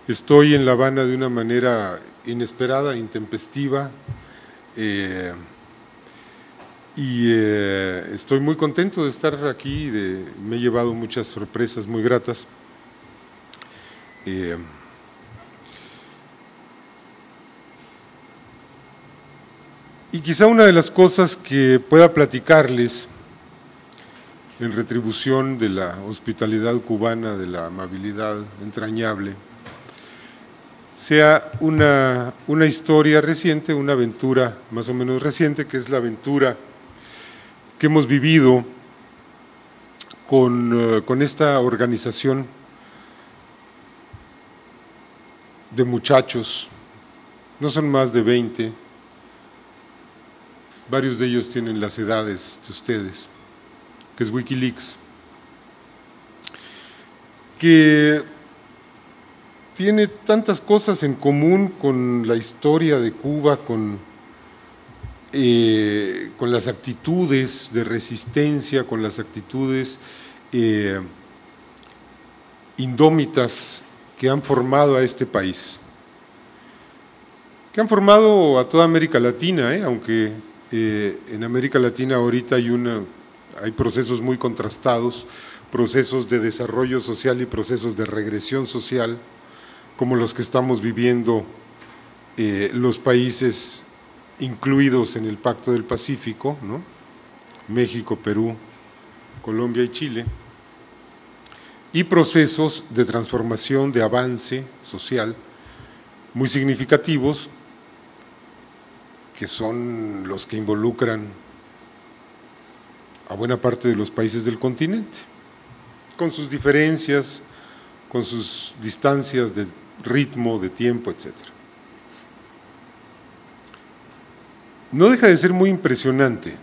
Estoy en La Habana de una manera inesperada, intempestiva, estoy muy contento de estar aquí, me he llevado muchas sorpresas muy gratas. Y quizá una de las cosas que pueda platicarles en retribución de la hospitalidad cubana, de la amabilidad entrañable, sea una historia reciente, una aventura más o menos reciente, que es la aventura que hemos vivido con esta organización de muchachos, no son más de 20, varios de ellos tienen las edades de ustedes, que es Wikileaks, que tiene tantas cosas en común con la historia de Cuba, con las actitudes de resistencia, con las actitudes indómitas que han formado a este país, que han formado a toda América Latina, aunque en América Latina ahorita hay procesos muy contrastados, procesos de desarrollo social y procesos de regresión social, como los que estamos viviendo los países incluidos en el Pacto del Pacífico, ¿no? México, Perú, Colombia y Chile, y procesos de transformación, de avance social muy significativos, que son los que involucran a buena parte de los países del continente, con sus diferencias, con sus distancias de ritmo, de tiempo, etc. No deja de ser muy impresionante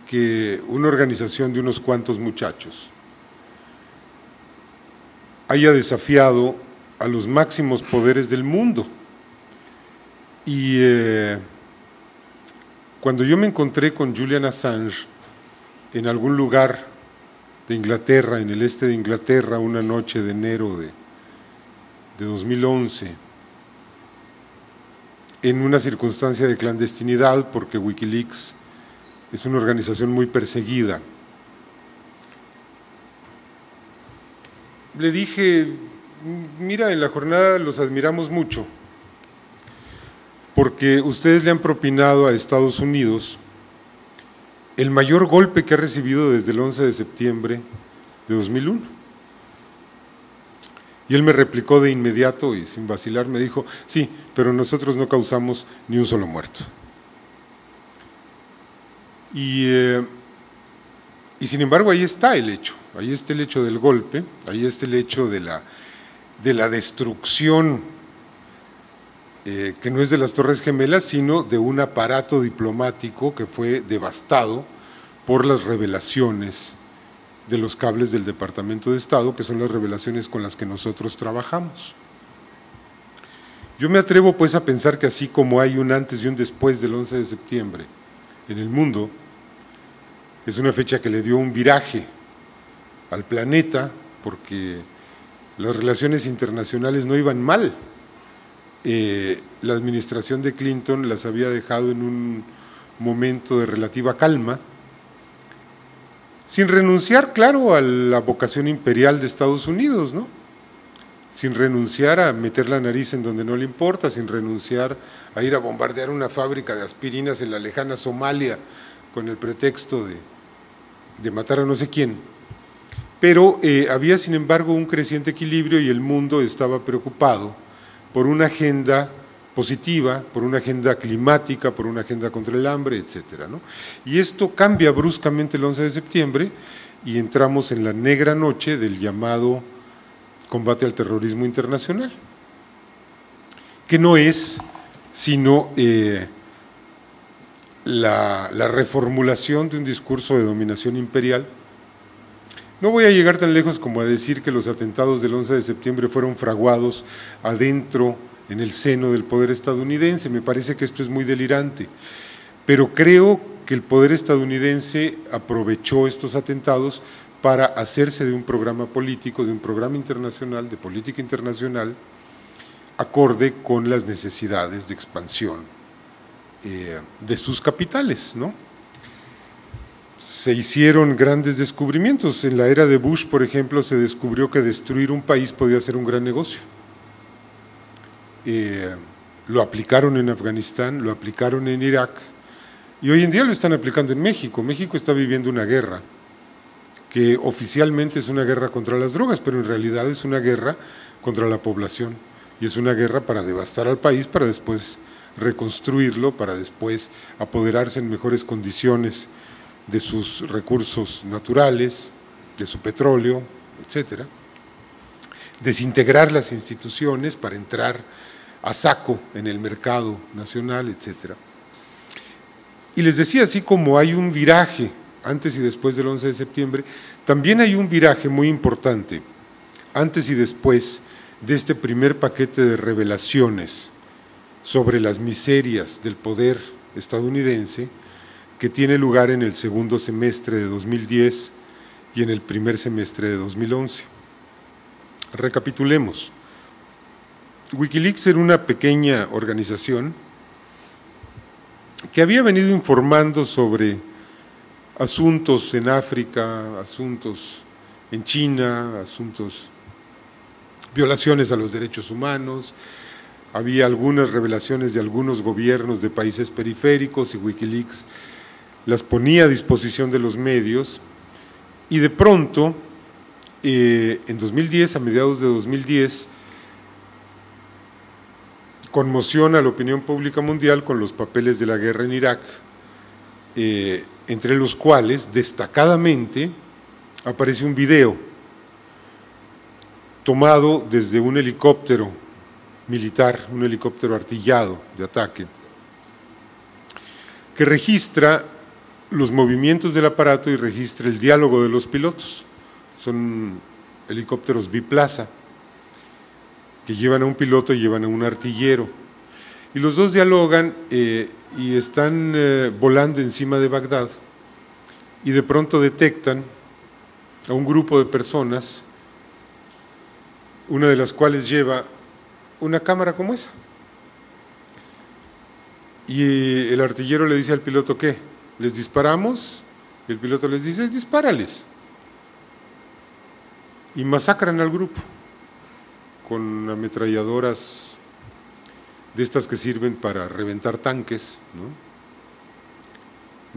que una organización de unos cuantos muchachos haya desafiado a los máximos poderes del mundo. Y cuando yo me encontré con Julian Assange en algún lugar de Inglaterra, en el este de Inglaterra, una noche de enero de 2011, en una circunstancia de clandestinidad, porque Wikileaks es una organización muy perseguida, le dije: mira, en la jornada los admiramos mucho, porque ustedes le han propinado a Estados Unidos el mayor golpe que ha recibido desde el 11 de septiembre de 2001. Y él me replicó de inmediato y sin vacilar, me dijo: sí, pero nosotros no causamos ni un solo muerto. Y sin embargo ahí está el hecho, ahí está el hecho del golpe, ahí está el hecho de la destrucción, que no es de las Torres Gemelas, sino de un aparato diplomático que fue devastado por las revelaciones de los cables del Departamento de Estado, que son las revelaciones con las que nosotros trabajamos. Yo me atrevo pues a pensar que así como hay un antes y un después del 11 de septiembre en el mundo, es una fecha que le dio un viraje al planeta, porque las relaciones internacionales no iban mal. La administración de Clinton las había dejado en un momento de relativa calma, sin renunciar, claro, a la vocación imperial de Estados Unidos, ¿no? Sin renunciar a meter la nariz en donde no le importa, sin renunciar a ir a bombardear una fábrica de aspirinas en la lejana Somalia con el pretexto de matar a no sé quién. Pero había, sin embargo, un creciente equilibrio y el mundo estaba preocupado por una agenda positiva, por una agenda climática, por una agenda contra el hambre, etcétera, ¿no? Y esto cambia bruscamente el 11 de septiembre y entramos en la negra noche del llamado combate al terrorismo internacional, que no es sino la reformulación de un discurso de dominación imperial. No voy a llegar tan lejos como a decir que los atentados del 11 de septiembre fueron fraguados adentro, en el seno del poder estadounidense. Me parece que esto es muy delirante, pero creo que el poder estadounidense aprovechó estos atentados para hacerse de un programa político, de un programa internacional, de política internacional, acorde con las necesidades de expansión de sus capitales, ¿no? Se hicieron grandes descubrimientos. En la era de Bush, por ejemplo, se descubrió que destruir un país podía ser un gran negocio. Lo aplicaron en Afganistán, lo aplicaron en Irak, y hoy en día lo están aplicando en México. México está viviendo una guerra, que oficialmente es una guerra contra las drogas, pero en realidad es una guerra contra la población, y es una guerra para devastar al país, para después reconstruirlo, para después apoderarse en mejores condiciones de sus recursos naturales, de su petróleo, etcétera, desintegrar las instituciones para entrar a saco en el mercado nacional, etcétera. Y les decía, así como hay un viraje antes y después del 11 de septiembre, también hay un viraje muy importante antes y después de este primer paquete de revelaciones sobre las miserias del poder estadounidense, que tiene lugar en el segundo semestre de 2010 y en el primer semestre de 2011. Recapitulemos. Wikileaks era una pequeña organización que había venido informando sobre asuntos en África, asuntos en China, asuntos, violaciones a los derechos humanos. Había algunas revelaciones de algunos gobiernos de países periféricos y Wikileaks las ponía a disposición de los medios, y de pronto, en 2010, a mediados de 2010, conmociona a la opinión pública mundial con los papeles de la guerra en Irak, entre los cuales, destacadamente, aparece un video tomado desde un helicóptero militar, un helicóptero artillado de ataque, que registra los movimientos del aparato y registra el diálogo de los pilotos. Son helicópteros biplaza, que llevan a un piloto y llevan a un artillero, y los dos dialogan y están volando encima de Bagdad, y de pronto detectan a un grupo de personas, una de las cuales lleva una cámara como esa, y el artillero le dice al piloto: ¿qué? ¿Les disparamos? Y el piloto les dice: dispárales. Y masacran al grupo con ametralladoras de estas que sirven para reventar tanques, ¿no?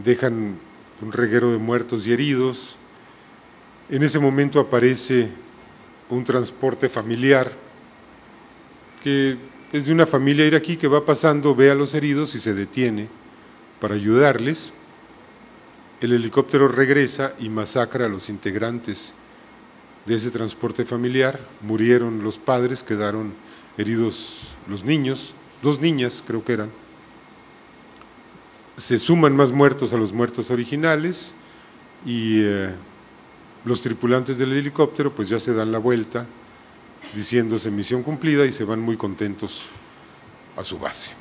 Dejan un reguero de muertos y heridos. En ese momento aparece un transporte familiar que es de una familia iraquí que va pasando, ve a los heridos y se detiene para ayudarles. El helicóptero regresa y masacra a los integrantes de ese transporte familiar. Murieron los padres, quedaron heridos los niños, 2 niñas creo que eran. Se suman más muertos a los muertos originales, y los tripulantes del helicóptero pues ya se dan la vuelta diciéndose misión cumplida, y se van muy contentos a su base.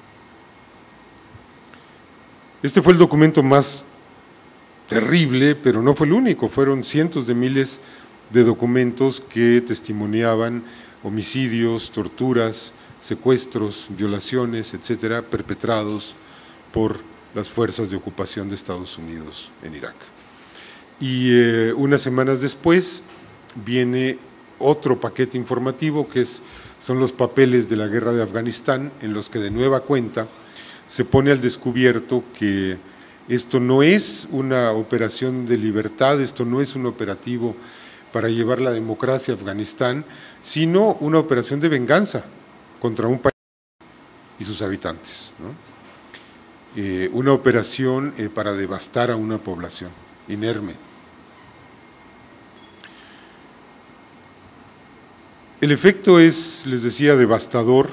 Este fue el documento más terrible, pero no fue el único. Fueron cientos de miles de documentos que testimoniaban homicidios, torturas, secuestros, violaciones, etcétera, perpetrados por las fuerzas de ocupación de Estados Unidos en Irak. Y unas semanas después viene otro paquete informativo que son los papeles de la guerra de Afganistán, en los que de nueva cuenta se pone al descubierto que esto no es una operación de libertad, esto no es un operativo para llevar la democracia a Afganistán, sino una operación de venganza contra un país y sus habitantes, ¿no? Una operación para devastar a una población inerme. El efecto es, les decía, devastador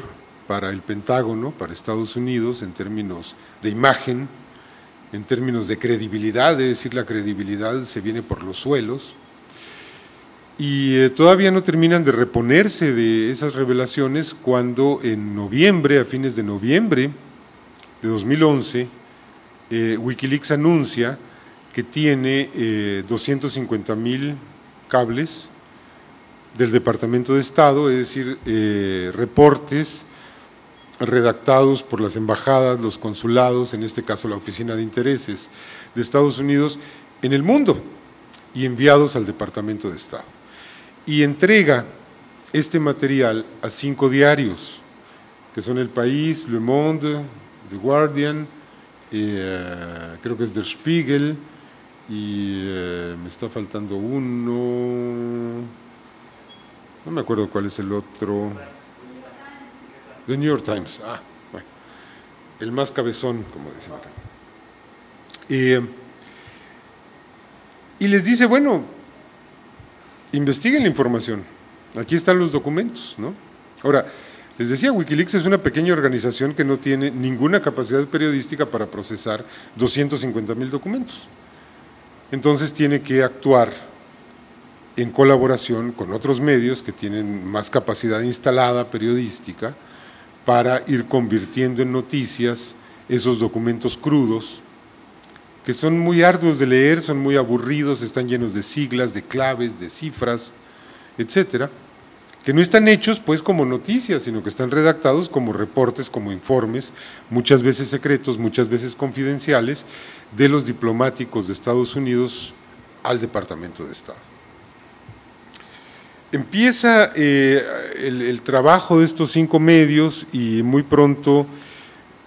para el Pentágono, para Estados Unidos, en términos de imagen, en términos de credibilidad, es decir, la credibilidad se viene por los suelos, y todavía no terminan de reponerse de esas revelaciones cuando en noviembre, a fines de noviembre de 2011, Wikileaks anuncia que tiene 250,000 cables del Departamento de Estado, es decir, reportes redactados por las embajadas, los consulados, en este caso la Oficina de Intereses de Estados Unidos en el mundo, y enviados al Departamento de Estado. Y entrega este material a 5 diarios, que son El País, Le Monde, The Guardian, creo que es Der Spiegel, y me está faltando uno, no me acuerdo cuál es el otro, The New York Times, bueno, el más cabezón, como dicen acá. Y les dice, bueno, investiguen la información, aquí están los documentos, ¿no? Ahora, les decía, Wikileaks es una pequeña organización que no tiene ninguna capacidad periodística para procesar 250,000 documentos. Entonces tiene que actuar en colaboración con otros medios que tienen más capacidad instalada periodística para ir convirtiendo en noticias esos documentos crudos, que son muy arduos de leer, son muy aburridos, están llenos de siglas, de claves, de cifras, etcétera, que no están hechos pues como noticias, sino que están redactados como reportes, como informes, muchas veces secretos, muchas veces confidenciales, de los diplomáticos de Estados Unidos al Departamento de Estado. Empieza el trabajo de estos 5 medios y muy pronto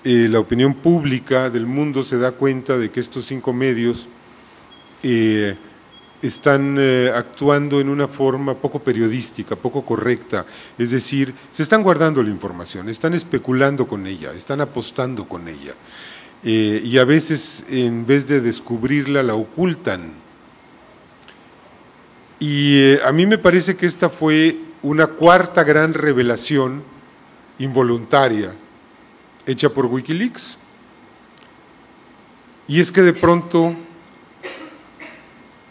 la opinión pública del mundo se da cuenta de que estos 5 medios están actuando en una forma poco periodística, poco correcta, es decir, se están guardando la información, están especulando con ella, están apostando con ella, y a veces en vez de descubrirla la ocultan. Y a mí me parece que esta fue una 4ª gran revelación involuntaria hecha por Wikileaks, y es que de pronto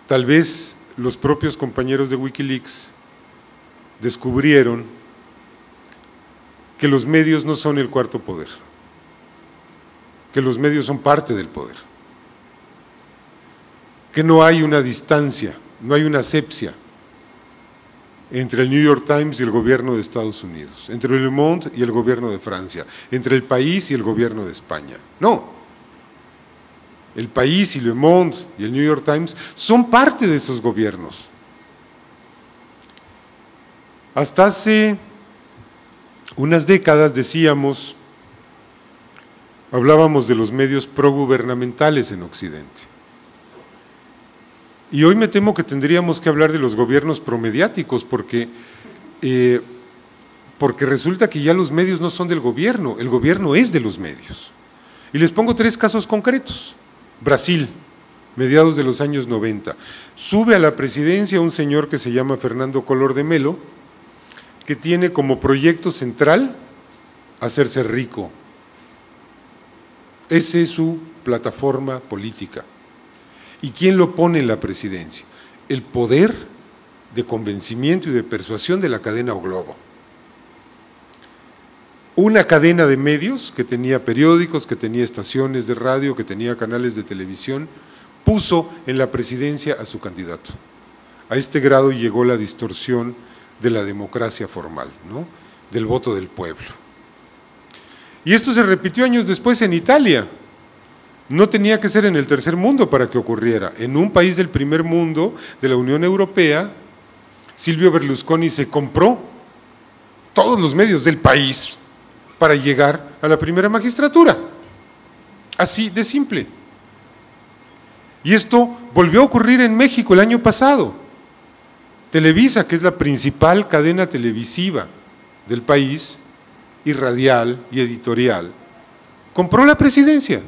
tal vez los propios compañeros de Wikileaks descubrieron que los medios no son el 4º poder, que los medios son parte del poder, que no hay una distancia, no hay una asepsia entre el New York Times y el gobierno de Estados Unidos, entre Le Monde y el gobierno de Francia, entre El País y el gobierno de España. No. El País y Le Monde y el New York Times son parte de esos gobiernos. Hasta hace unas décadas decíamos, hablábamos de los medios progubernamentales en Occidente. Y hoy me temo que tendríamos que hablar de los gobiernos promediáticos, porque resulta que ya los medios no son del gobierno, el gobierno es de los medios. Y les pongo 3 casos concretos. Brasil, mediados de los años 90, sube a la presidencia un señor que se llama Fernando Collor de Mello, que tiene como proyecto central hacerse rico. Esa es su plataforma política. ¿Y quién lo pone en la presidencia? El poder de convencimiento y de persuasión de la cadena O Globo. Una cadena de medios que tenía periódicos, que tenía estaciones de radio, que tenía canales de televisión, puso en la presidencia a su candidato. A este grado llegó la distorsión de la democracia formal, ¿no? Del voto del pueblo. Y esto se repitió años después en Italia. No tenía que ser en el tercer mundo para que ocurriera. En un país del primer mundo, de la Unión Europea, Silvio Berlusconi se compró todos los medios del país para llegar a la primera magistratura. Así de simple. Y esto volvió a ocurrir en México el año pasado. Televisa, que es la principal cadena televisiva del país, y radial y editorial, compró la presidencia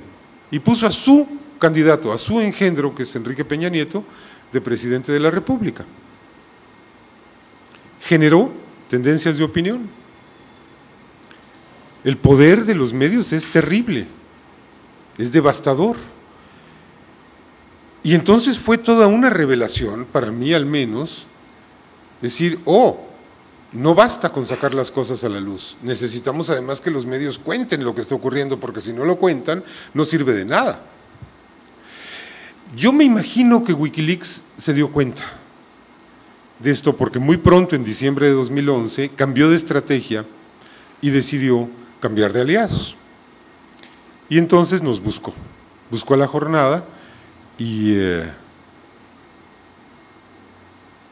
y puso a su candidato, a su engendro, que es Enrique Peña Nieto, de presidente de la República. Generó tendencias de opinión. El poder de los medios es terrible, es devastador. Y entonces fue toda una revelación, para mí al menos, decir, no basta con sacar las cosas a la luz, necesitamos además que los medios cuenten lo que está ocurriendo, porque si no lo cuentan, no sirve de nada. Yo me imagino que Wikileaks se dio cuenta de esto, porque muy pronto, en diciembre de 2011, cambió de estrategia y decidió cambiar de aliados. Y entonces nos buscó a la jornada y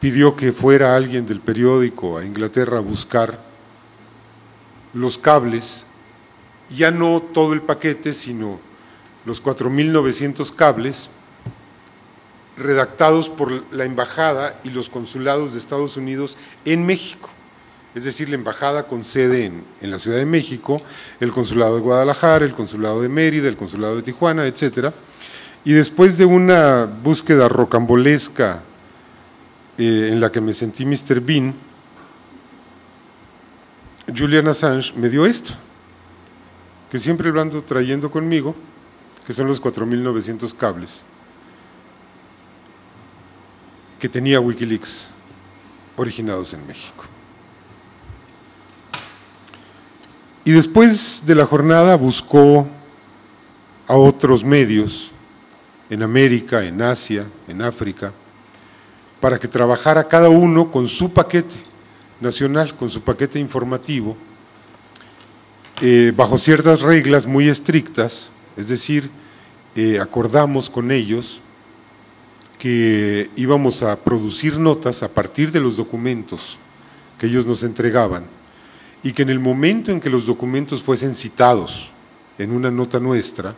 pidió que fuera alguien del periódico a Inglaterra a buscar los cables, ya no todo el paquete, sino los 4.900 cables redactados por la embajada y los consulados de Estados Unidos en México, es decir, la embajada con sede en la Ciudad de México, el consulado de Guadalajara, el consulado de Mérida, el consulado de Tijuana, etcétera. Y después de una búsqueda rocambolesca en la que me sentí Mr. Bean, Julian Assange me dio esto, que siempre lo ando trayendo conmigo, que son los 4.900 cables que tenía Wikileaks originados en México. Y después de la jornada buscó a otros medios en América, en Asia, en África, para que trabajara cada uno con su paquete nacional, con su paquete informativo, bajo ciertas reglas muy estrictas, es decir, acordamos con ellos que íbamos a producir notas a partir de los documentos que ellos nos entregaban y que en el momento en que los documentos fuesen citados en una nota nuestra,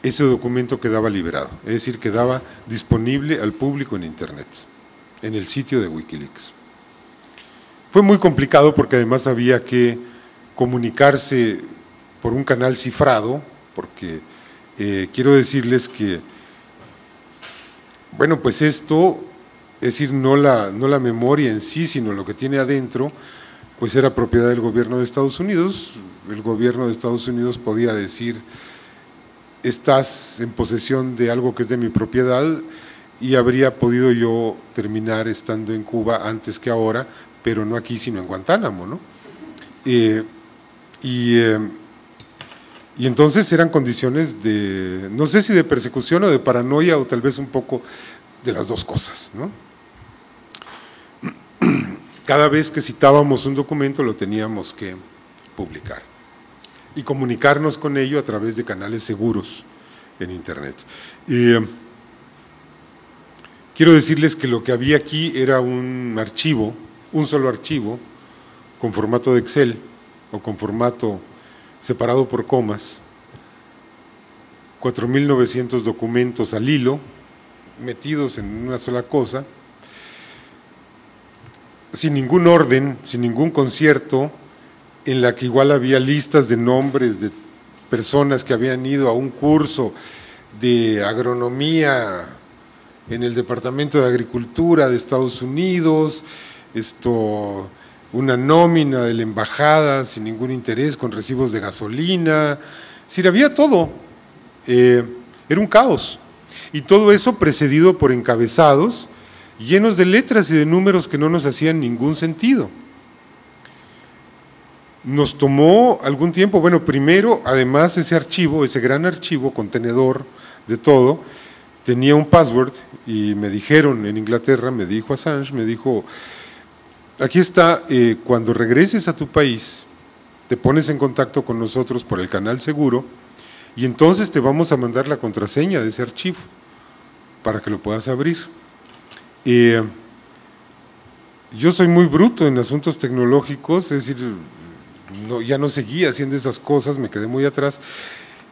ese documento quedaba liberado, es decir, quedaba disponible al público en Internet, en el sitio de Wikileaks. Fue muy complicado porque además había que comunicarse por un canal cifrado, porque quiero decirles que, bueno, pues esto, es decir, no la memoria en sí, sino lo que tiene adentro, pues era propiedad del gobierno de Estados Unidos. El gobierno de Estados Unidos podía decir: estás en posesión de algo que es de mi propiedad, y habría podido yo terminar estando en Cuba antes que ahora, pero no aquí sino en Guantánamo, ¿no? Y entonces eran condiciones de, no sé si de persecución o de paranoia, o tal vez un poco de las dos cosas, ¿no? Cada vez que citábamos un documento lo teníamos que publicar y comunicarnos con ello a través de canales seguros en Internet. Quiero decirles que lo que había aquí era un archivo, un solo archivo, con formato de Excel o con formato separado por comas, 4.900 documentos al hilo, metidos en una sola cosa, sin ningún orden, sin ningún concierto, en la que igual había listas de nombres de personas que habían ido a un curso de agronomía en el Departamento de Agricultura de Estados Unidos, una nómina de la embajada sin ningún interés, con recibos de gasolina, es decir, había todo, era un caos, y todo eso precedido por encabezados llenos de letras y de números que no nos hacían ningún sentido. Nos tomó algún tiempo, bueno, primero, además ese archivo, ese gran archivo, contenedor de todo, tenía un password, y me dijeron en Inglaterra, me dijo Assange, me dijo: aquí está, cuando regreses a tu país, te pones en contacto con nosotros por el canal seguro, y entonces te vamos a mandar la contraseña de ese archivo, para que lo puedas abrir. Yo soy muy bruto en asuntos tecnológicos, es decir, ya no seguía haciendo esas cosas, me quedé muy atrás.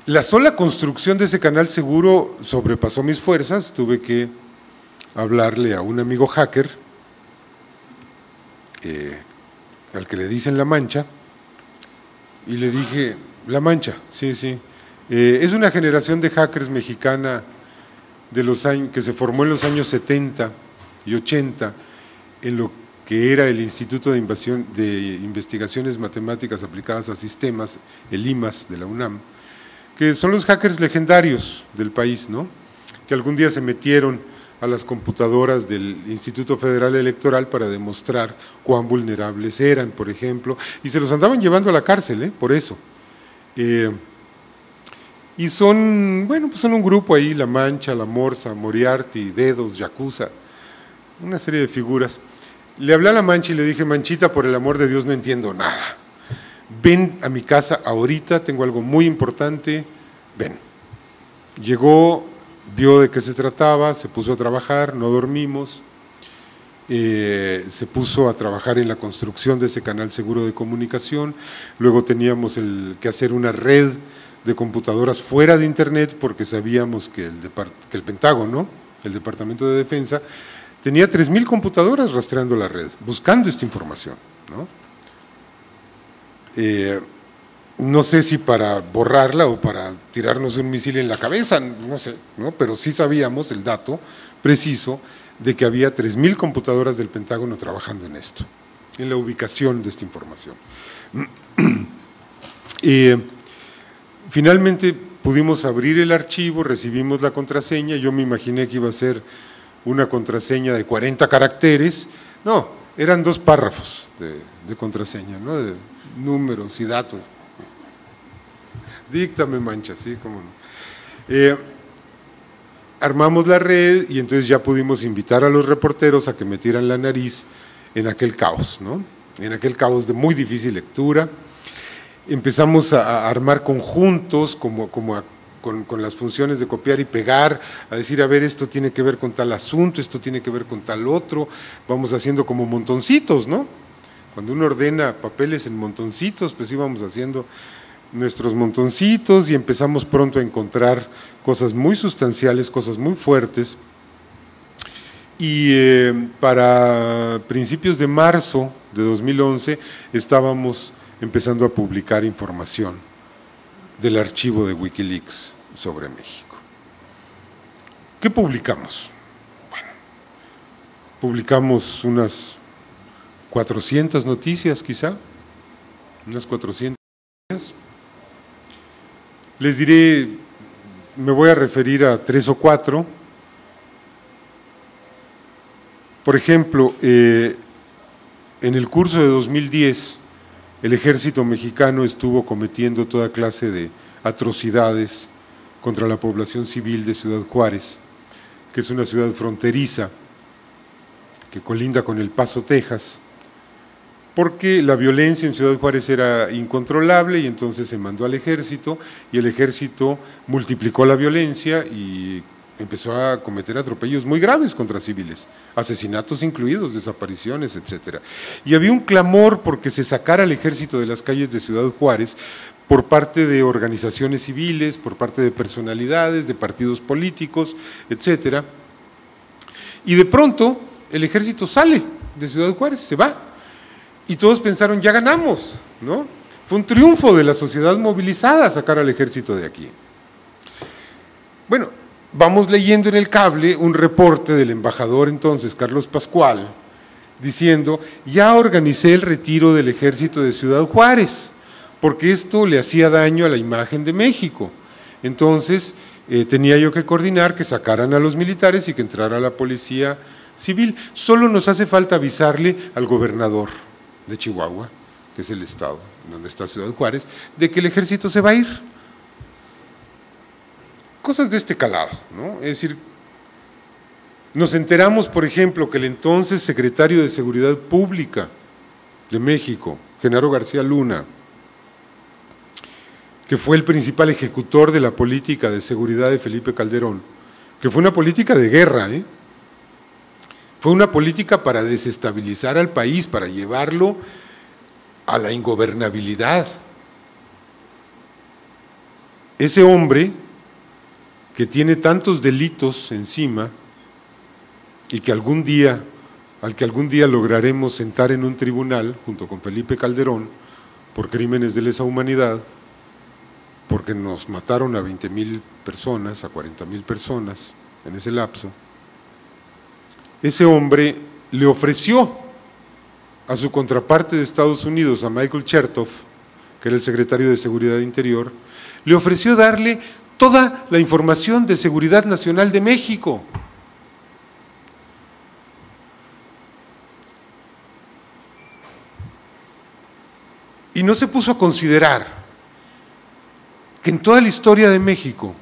La sola construcción de ese canal seguro sobrepasó mis fuerzas, tuve que hablarle a un amigo hacker, al que le dicen La Mancha, y le dije: La Mancha, sí, sí, es una generación de hackers mexicana de los años, que se formó en los años 70 y 80, en lo que era el Instituto de Investigaciones Matemáticas Aplicadas a Sistemas, el IMAS de la UNAM, que son los hackers legendarios del país, ¿no? Que algún día se metieron a las computadoras del Instituto Federal Electoral para demostrar cuán vulnerables eran, por ejemplo, y se los andaban llevando a la cárcel, por eso. Y son, bueno, pues son un grupo ahí: La Mancha, La Morsa, Moriarty, Dedos, Yakuza, una serie de figuras. Le hablé a La Mancha y le dije: Manchita, por el amor de Dios, no entiendo nada. ven a mi casa ahorita, tengo algo muy importante, ven. Llegó, vio de qué se trataba, se puso a trabajar, no dormimos, se puso a trabajar en la construcción de ese canal seguro de comunicación, luego teníamos que hacer una red de computadoras fuera de internet porque sabíamos que el Pentágono, el Departamento de Defensa, tenía 3,000 computadoras rastreando la red, buscando esta información, ¿no? No sé si para borrarla o para tirarnos un misil en la cabeza, no sé, ¿no? Pero sí sabíamos el dato preciso de que había 3,000 computadoras del Pentágono trabajando en esto, en la ubicación de esta información. Finalmente pudimos abrir el archivo, recibimos la contraseña, yo me imaginé que iba a ser una contraseña de 40 caracteres, no, eran 2 párrafos de contraseña, ¿no? De números y datos. Díctame, mancha, sí, cómo no. Armamos la red y entonces ya pudimos invitar a los reporteros a que metieran la nariz en aquel caos, ¿no? En aquel caos de muy difícil lectura. Empezamos a armar conjuntos con las funciones de copiar y pegar, a decir, a ver, esto tiene que ver con tal asunto, esto tiene que ver con tal otro, vamos haciendo como montoncitos, ¿no? Cuando uno ordena papeles en montoncitos, pues íbamos haciendo nuestros montoncitos y empezamos pronto a encontrar cosas muy sustanciales, cosas muy fuertes. Y para principios de marzo de 2011 estábamos empezando a publicar información del archivo de Wikileaks sobre México. ¿Qué publicamos? Bueno, publicamos unas 400 noticias quizá, unas 400 noticias. Les diré, me voy a referir a 3 o 4. Por ejemplo, en el curso de 2010, el ejército mexicano estuvo cometiendo toda clase de atrocidades contra la población civil de Ciudad Juárez, que es una ciudad fronteriza que colinda con El Paso, Texas, porque la violencia en Ciudad Juárez era incontrolable y entonces se mandó al ejército y el ejército multiplicó la violencia y empezó a cometer atropellos muy graves contra civiles, asesinatos incluidos, desapariciones, etcétera. Y había un clamor porque se sacara al ejército de las calles de Ciudad Juárez por parte de organizaciones civiles, por parte de personalidades, de partidos políticos, etcétera. Y de pronto el ejército sale de Ciudad Juárez, se va. Y todos pensaron, ya ganamos, ¿no? Fue un triunfo de la sociedad movilizada sacar al ejército de aquí. Bueno, vamos leyendo en el cable un reporte del embajador entonces, Carlos Pascual, diciendo, ya organicé el retiro del ejército de Ciudad Juárez, porque esto le hacía daño a la imagen de México. Entonces, tenía yo que coordinar que sacaran a los militares y que entrara la policía civil. Solo nos hace falta avisarle al gobernador de Chihuahua, que es el estado donde está Ciudad Juárez, de que el ejército se va a ir. Cosas de este calado, ¿no? Es decir, nos enteramos, por ejemplo, que el entonces secretario de Seguridad Pública de México, Genaro García Luna, que fue el principal ejecutor de la política de seguridad de Felipe Calderón, que fue una política de guerra, fue una política para desestabilizar al país, para llevarlo a la ingobernabilidad. Ese hombre que tiene tantos delitos encima y que al que algún día lograremos sentar en un tribunal junto con Felipe Calderón por crímenes de lesa humanidad, porque nos mataron a 20,000 personas, a 40,000 personas en ese lapso. Ese hombre le ofreció a su contraparte de Estados Unidos, a Michael Chertoff, que era el secretario de Seguridad Interior, le ofreció darle toda la información de seguridad nacional de México. Y no se puso a considerar que en toda la historia de México,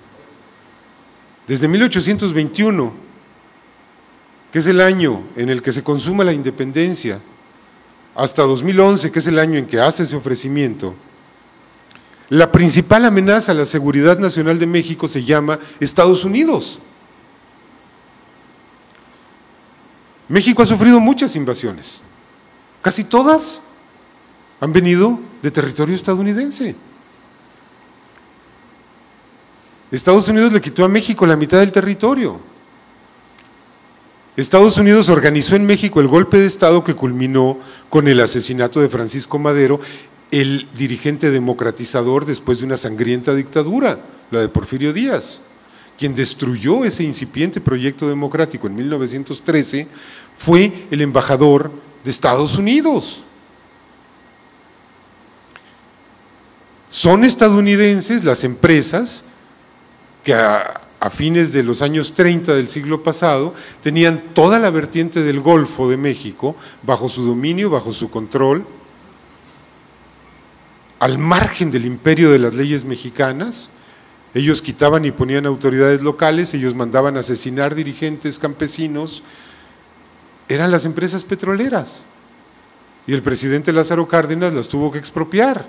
desde 1821, que es el año en el que se consuma la independencia, hasta 2011, que es el año en que hace ese ofrecimiento, la principal amenaza a la seguridad nacional de México se llama Estados Unidos. México ha sufrido muchas invasiones, casi todas han venido de territorio estadounidense. Estados Unidos le quitó a México la mitad del territorio. Estados Unidos organizó en México el golpe de Estado que culminó con el asesinato de Francisco Madero, el dirigente democratizador después de una sangrienta dictadura, la de Porfirio Díaz. Quien destruyó ese incipiente proyecto democrático en 1913 fue el embajador de Estados Unidos. Son estadounidenses las empresas que a fines de los años 30 del siglo pasado tenían toda la vertiente del Golfo de México bajo su dominio, bajo su control, al margen del imperio de las leyes mexicanas. Ellos quitaban y ponían autoridades locales, ellos mandaban asesinar dirigentes campesinos, eran las empresas petroleras. Y el presidente Lázaro Cárdenas las tuvo que expropiar,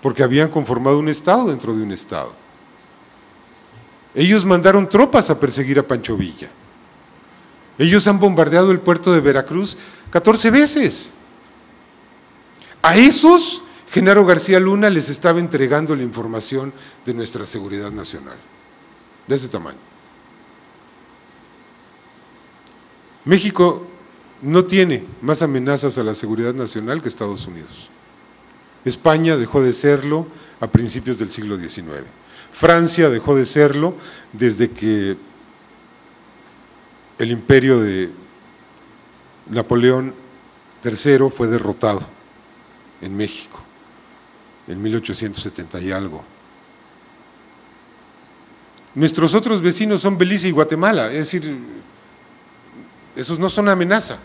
porque habían conformado un Estado dentro de un Estado. Ellos mandaron tropas a perseguir a Pancho Villa. Ellos han bombardeado el puerto de Veracruz 14 veces. A esos Genaro García Luna les estaba entregando la información de nuestra seguridad nacional, de ese tamaño. México no tiene más amenazas a la seguridad nacional que Estados Unidos. España dejó de serlo a principios del siglo XIX. Francia dejó de serlo desde que el imperio de Napoleón III fue derrotado en México, en 1870 y algo. Nuestros otros vecinos son Belice y Guatemala, es decir, esos no son amenaza.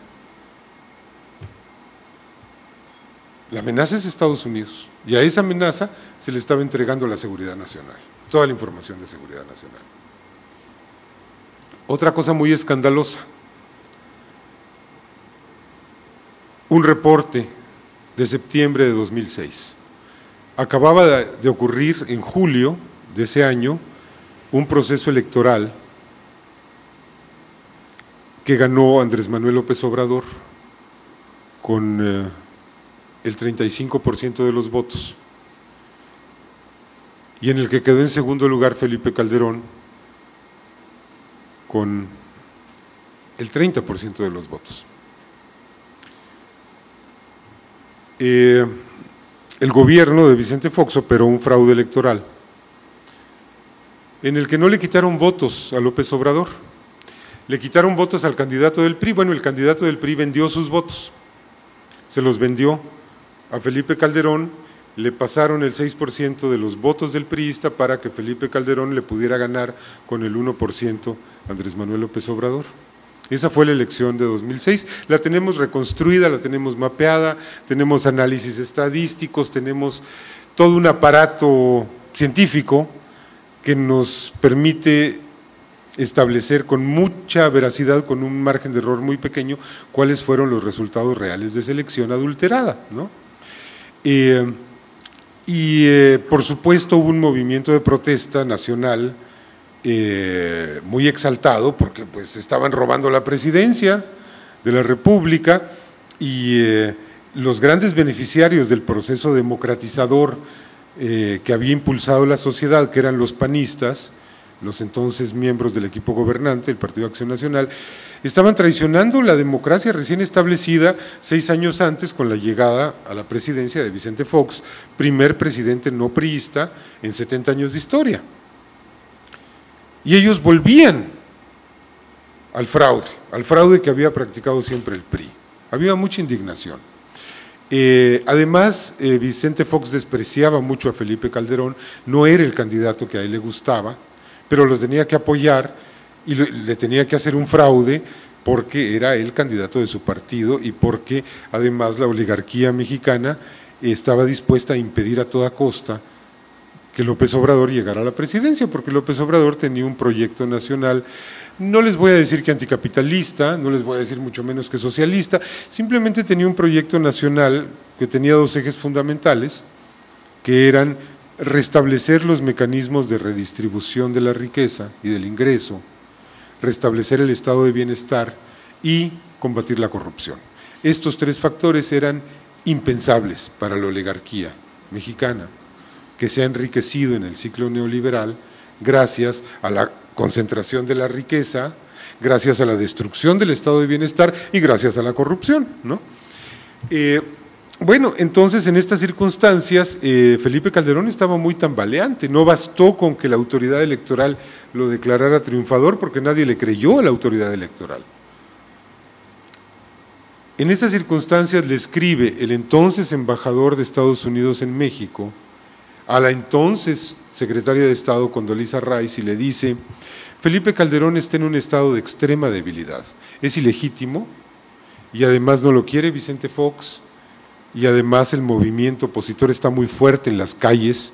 La amenaza es Estados Unidos, y a esa amenaza se le estaba entregando la seguridad nacional, toda la información de seguridad nacional. Otra cosa muy escandalosa, un reporte de septiembre de 2006. Acababa de ocurrir en julio de ese año un proceso electoral que ganó Andrés Manuel López Obrador con el 35% de los votos, y en el que quedó en segundo lugar Felipe Calderón con el 30% de los votos. El gobierno de Vicente Fox operó un fraude electoral en el que no le quitaron votos a López Obrador, le quitaron votos al candidato del PRI. Bueno, el candidato del PRI vendió sus votos, se los vendió a Felipe Calderón, le pasaron el 6% de los votos del priista para que Felipe Calderón le pudiera ganar con el 1% a Andrés Manuel López Obrador. Esa fue la elección de 2006, la tenemos reconstruida, la tenemos mapeada, tenemos análisis estadísticos, tenemos todo un aparato científico que nos permite establecer con mucha veracidad, con un margen de error muy pequeño, cuáles fueron los resultados reales de esa elección adulterada, ¿no? Por supuesto hubo un movimiento de protesta nacional muy exaltado, porque pues estaban robando la presidencia de la República, y los grandes beneficiarios del proceso democratizador que había impulsado la sociedad, que eran los panistas, los entonces miembros del equipo gobernante, el Partido Acción Nacional, estaban traicionando la democracia recién establecida 6 años antes con la llegada a la presidencia de Vicente Fox, primer presidente no priista en 70 años de historia. Y ellos volvían al fraude que había practicado siempre el PRI. Había mucha indignación. Además, Vicente Fox despreciaba mucho a Felipe Calderón, no era el candidato que a él le gustaba, pero lo tenía que apoyar y le tenía que hacer un fraude porque era el candidato de su partido y porque además la oligarquía mexicana estaba dispuesta a impedir a toda costa que López Obrador llegara a la presidencia, porque López Obrador tenía un proyecto nacional No les voy a decir que anticapitalista, no les voy a decir mucho menos que socialista, simplemente tenía un proyecto nacional que tenía dos ejes fundamentales, que eran restablecer los mecanismos de redistribución de la riqueza y del ingreso, restablecer el estado de bienestar y combatir la corrupción. Estos tres factores eran impensables para la oligarquía mexicana, que se ha enriquecido en el ciclo neoliberal gracias a la concentración de la riqueza, gracias a la destrucción del estado de bienestar y gracias a la corrupción, ¿no? Bueno, entonces en estas circunstancias Felipe Calderón estaba muy tambaleante, no bastó con que la autoridad electoral lo declarara triunfador porque nadie le creyó a la autoridad electoral. En esas circunstancias le escribe el entonces embajador de Estados Unidos en México a la entonces secretaria de Estado Condoleezza Rice y le dice: Felipe Calderón está en un estado de extrema debilidad, es ilegítimo y además no lo quiere Vicente Fox y además el movimiento opositor está muy fuerte en las calles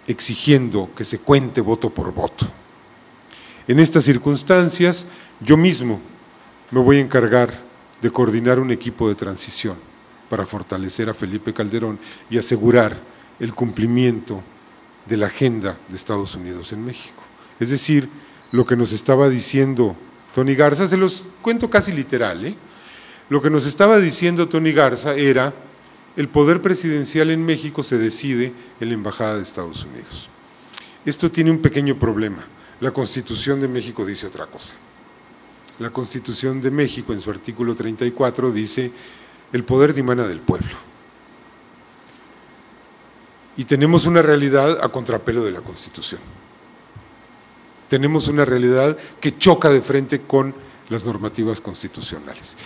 exigiendo que se cuente voto por voto. En estas circunstancias yo mismo me voy a encargar de coordinar un equipo de transición para fortalecer a Felipe Calderón y asegurar el cumplimiento de la agenda de Estados Unidos en México. Es decir, lo que nos estaba diciendo Tony Garza, se los cuento casi literal, lo que nos estaba diciendo Tony Garza era: el poder presidencial en México se decide en la Embajada de Estados Unidos. Esto tiene un pequeño problema, la Constitución de México dice otra cosa. La Constitución de México, en su artículo 34, dice: el poder dimana del pueblo. Y tenemos una realidad a contrapelo de la Constitución. Tenemos una realidad que choca de frente con las normativas constitucionales.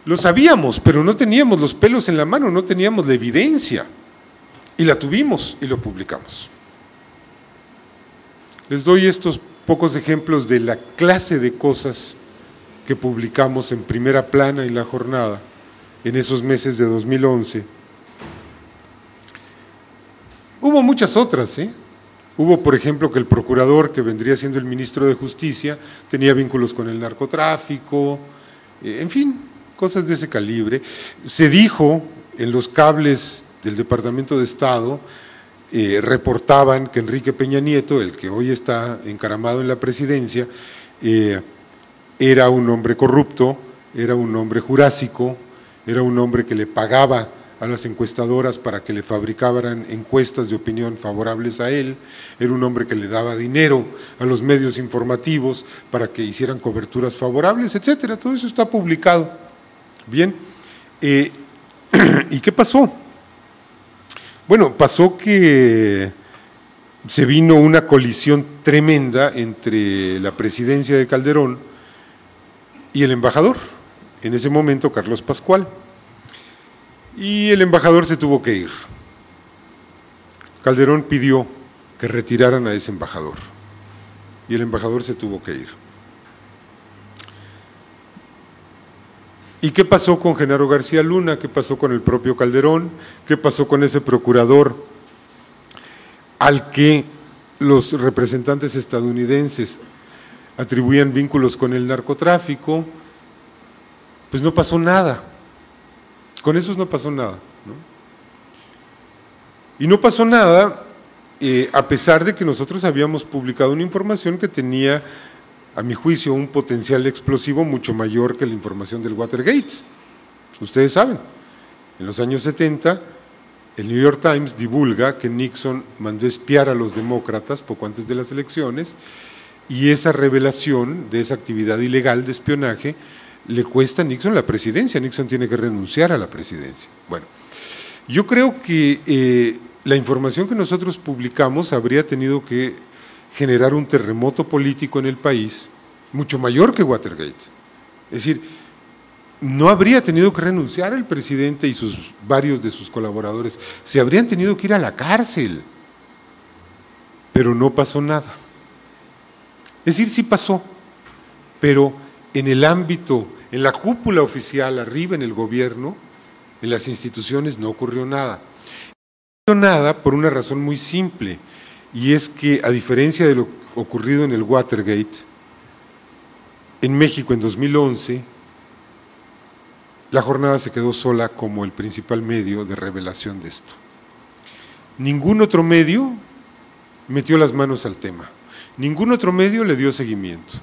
Lo sabíamos, pero no teníamos los pelos en la mano, no teníamos la evidencia. Y la tuvimos y lo publicamos. Les doy estos pocos ejemplos de la clase de cosas que publicamos en primera plana en La Jornada en esos meses de 2011. Hubo muchas otras, Hubo, por ejemplo, que el procurador, que vendría siendo el ministro de Justicia, tenía vínculos con el narcotráfico, en fin, cosas de ese calibre. Se dijo en los cables del Departamento de Estado, reportaban que Enrique Peña Nieto, el que hoy está encaramado en la presidencia, era un hombre corrupto, era un hombre jurásico, era un hombre que le pagaba a las encuestadoras para que le fabricaran encuestas de opinión favorables a él, era un hombre que le daba dinero a los medios informativos para que hicieran coberturas favorables, etcétera. Todo eso está publicado. Bien, ¿y qué pasó? Bueno, pasó que se vino una colisión tremenda entre la presidencia de Calderón y el embajador, en ese momento Carlos Pascual, y el embajador se tuvo que ir. Calderón pidió que retiraran a ese embajador y el embajador se tuvo que ir. ¿Y qué pasó con Genaro García Luna? ¿Qué pasó con el propio Calderón? ¿Qué pasó con ese procurador al que los representantes estadounidenses atribuían vínculos con el narcotráfico? Pues no pasó nada, con esos no pasó nada, ¿no? Y no pasó nada a pesar de que nosotros habíamos publicado una información que tenía, a mi juicio, un potencial explosivo mucho mayor que la información del Watergate. Ustedes saben, en los años 70, el New York Times divulga que Nixon mandó espiar a los demócratas poco antes de las elecciones, y esa revelación de esa actividad ilegal de espionaje le cuesta a Nixon la presidencia. Nixon tiene que renunciar a la presidencia. Bueno, yo creo que la información que nosotros publicamos habría tenido que generar un terremoto político en el país mucho mayor que Watergate. Es decir, no habría tenido que renunciar el presidente y varios de sus colaboradores, se habrían tenido que ir a la cárcel, pero no pasó nada. Es decir, sí pasó, pero en el ámbito, en la cúpula oficial, arriba en el gobierno, en las instituciones, no ocurrió nada. No ocurrió nada por una razón muy simple, y es que, a diferencia de lo ocurrido en el Watergate, en México en 2011, La Jornada se quedó sola como el principal medio de revelación de esto. Ningún otro medio metió las manos al tema, ningún otro medio le dio seguimiento.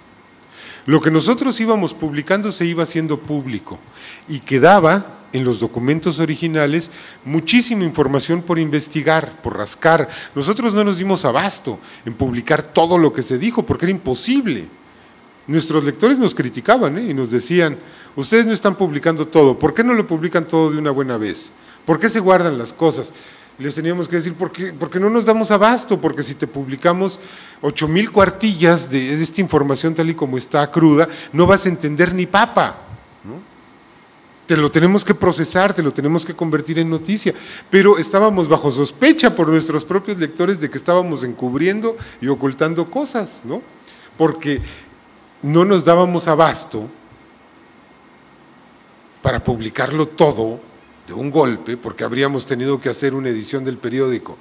Lo que nosotros íbamos publicando se iba haciendo público y quedaba en los documentos originales muchísima información por investigar, por rascar. Nosotros no nos dimos abasto en publicar todo lo que se dijo porque era imposible. Nuestros lectores nos criticaban y nos decían, ustedes no están publicando todo, ¿por qué no lo publican todo de una buena vez? ¿Por qué se guardan las cosas? Les teníamos que decir, porque no nos damos abasto, porque si te publicamos 8,000 cuartillas de esta información tal y como está cruda, no vas a entender ni papa, ¿no? Te lo tenemos que procesar, te lo tenemos que convertir en noticia, pero estábamos bajo sospecha por nuestros propios lectores de que estábamos encubriendo y ocultando cosas, ¿no? Porque no nos dábamos abasto para publicarlo todo de un golpe, porque habríamos tenido que hacer una edición del periódico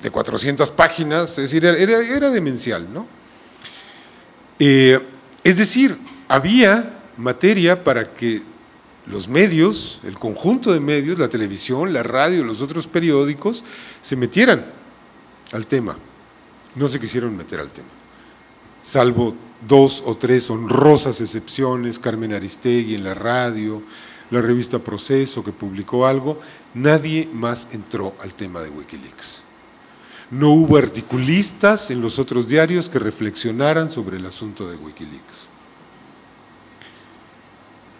de 400 páginas, es decir, era demencial, ¿no? Es decir, había materia para que los medios, el conjunto de medios, la televisión, la radio, los otros periódicos, se metieran al tema. No se quisieron meter al tema, salvo 2 o 3 honrosas excepciones, Carmen Aristegui en la radio, la revista Proceso que publicó algo, nadie más entró al tema de Wikileaks. No hubo articulistas en los otros diarios que reflexionaran sobre el asunto de Wikileaks.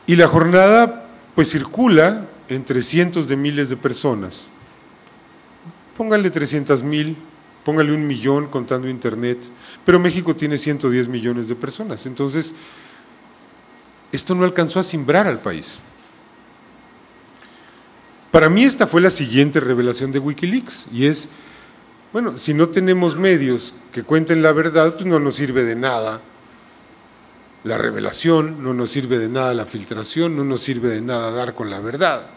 Y La Jornada pues circula entre cientos de miles de personas. Póngale 300,000, póngale 1,000,000 contando internet, pero México tiene 110 millones de personas, entonces esto no alcanzó a simbrar al país. Para mí esta fue la siguiente revelación de Wikileaks, y es, bueno, si no tenemos medios que cuenten la verdad, pues no nos sirve de nada la revelación, no nos sirve de nada la filtración, no nos sirve de nada dar con la verdad.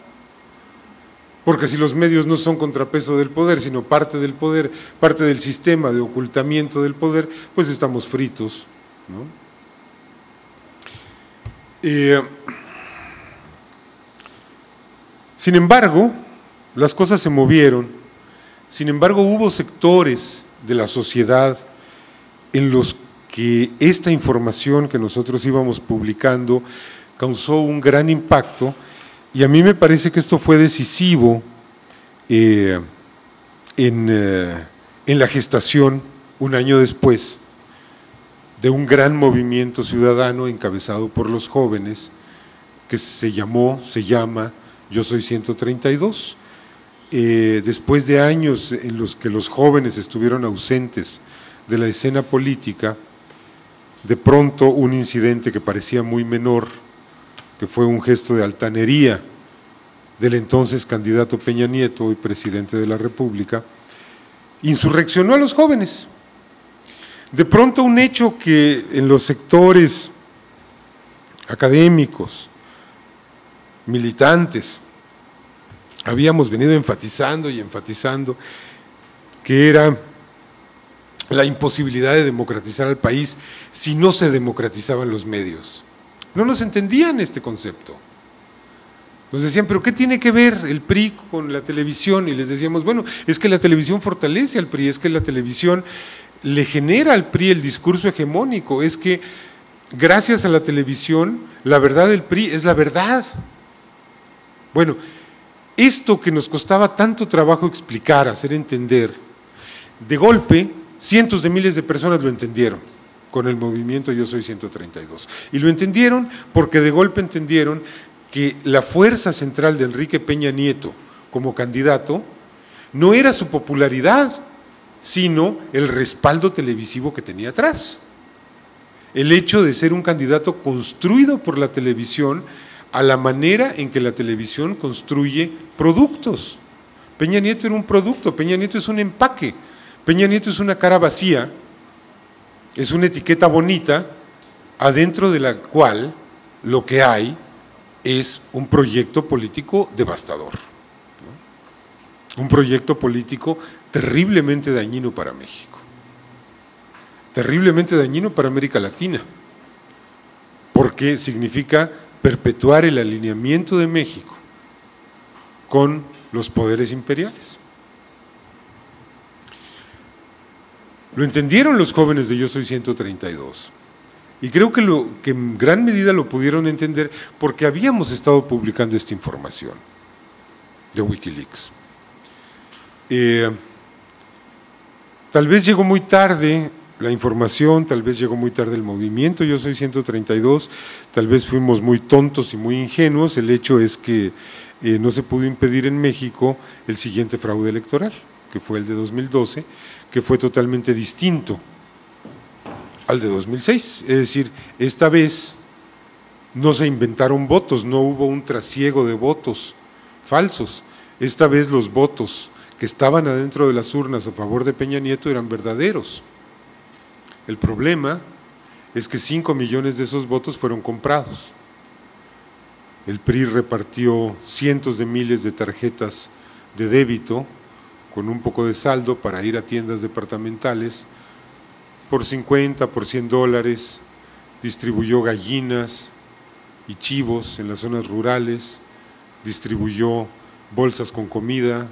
Porque si los medios no son contrapeso del poder, sino parte del poder, parte del sistema de ocultamiento del poder, pues estamos fritos, ¿no? Sin embargo, las cosas se movieron, sin embargo hubo sectores de la sociedad en los que esta información que nosotros íbamos publicando causó un gran impacto, y a mí me parece que esto fue decisivo en la gestación, un año después, de un gran movimiento ciudadano encabezado por los jóvenes, que se llama Yo Soy 132. Después de años en los que los jóvenes estuvieron ausentes de la escena política, de pronto un incidente que parecía muy menor, que fue un gesto de altanería del entonces candidato Peña Nieto, hoy presidente de la República, insurreccionó a los jóvenes. De pronto un hecho que en los sectores académicos, militantes, habíamos venido enfatizando y enfatizando, que era la imposibilidad de democratizar al país si no se democratizaban los medios. No nos entendían este concepto. Nos decían, ¿pero qué tiene que ver el PRI con la televisión? Y les decíamos, bueno, es que la televisión fortalece al PRI, es que la televisión le genera al PRI el discurso hegemónico, es que gracias a la televisión la verdad del PRI es la verdad. Bueno, esto que nos costaba tanto trabajo explicar, hacer entender, de golpe cientos de miles de personas lo entendieron con el movimiento Yo Soy 132. Y lo entendieron porque de golpe entendieron que la fuerza central de Enrique Peña Nieto como candidato no era su popularidad, sino el respaldo televisivo que tenía atrás. El hecho de ser un candidato construido por la televisión a la manera en que la televisión construye productos. Peña Nieto era un producto, Peña Nieto es un empaque, Peña Nieto es una cara vacía, es una etiqueta bonita, adentro de la cual lo que hay es un proyecto político devastador, ¿no? Un proyecto político terriblemente dañino para México, terriblemente dañino para América Latina, porque significa perpetuar el alineamiento de México con los poderes imperiales. Lo entendieron los jóvenes de Yo Soy 132 y creo que en gran medida lo pudieron entender porque habíamos estado publicando esta información de Wikileaks. Tal vez llegó muy tarde la información, tal vez llegó muy tarde el movimiento Yo Soy 132, tal vez fuimos muy tontos y muy ingenuos. El hecho es que no se pudo impedir en México el siguiente fraude electoral, que fue el de 2012, que fue totalmente distinto al de 2006. Es decir, esta vez no se inventaron votos, no hubo un trasiego de votos falsos. Esta vez los votos que estaban adentro de las urnas a favor de Peña Nieto eran verdaderos. El problema es que 5 millones de esos votos fueron comprados. El PRI repartió cientos de miles de tarjetas de débito con un poco de saldo para ir a tiendas departamentales por 50, por $100, distribuyó gallinas y chivos en las zonas rurales, distribuyó bolsas con comida,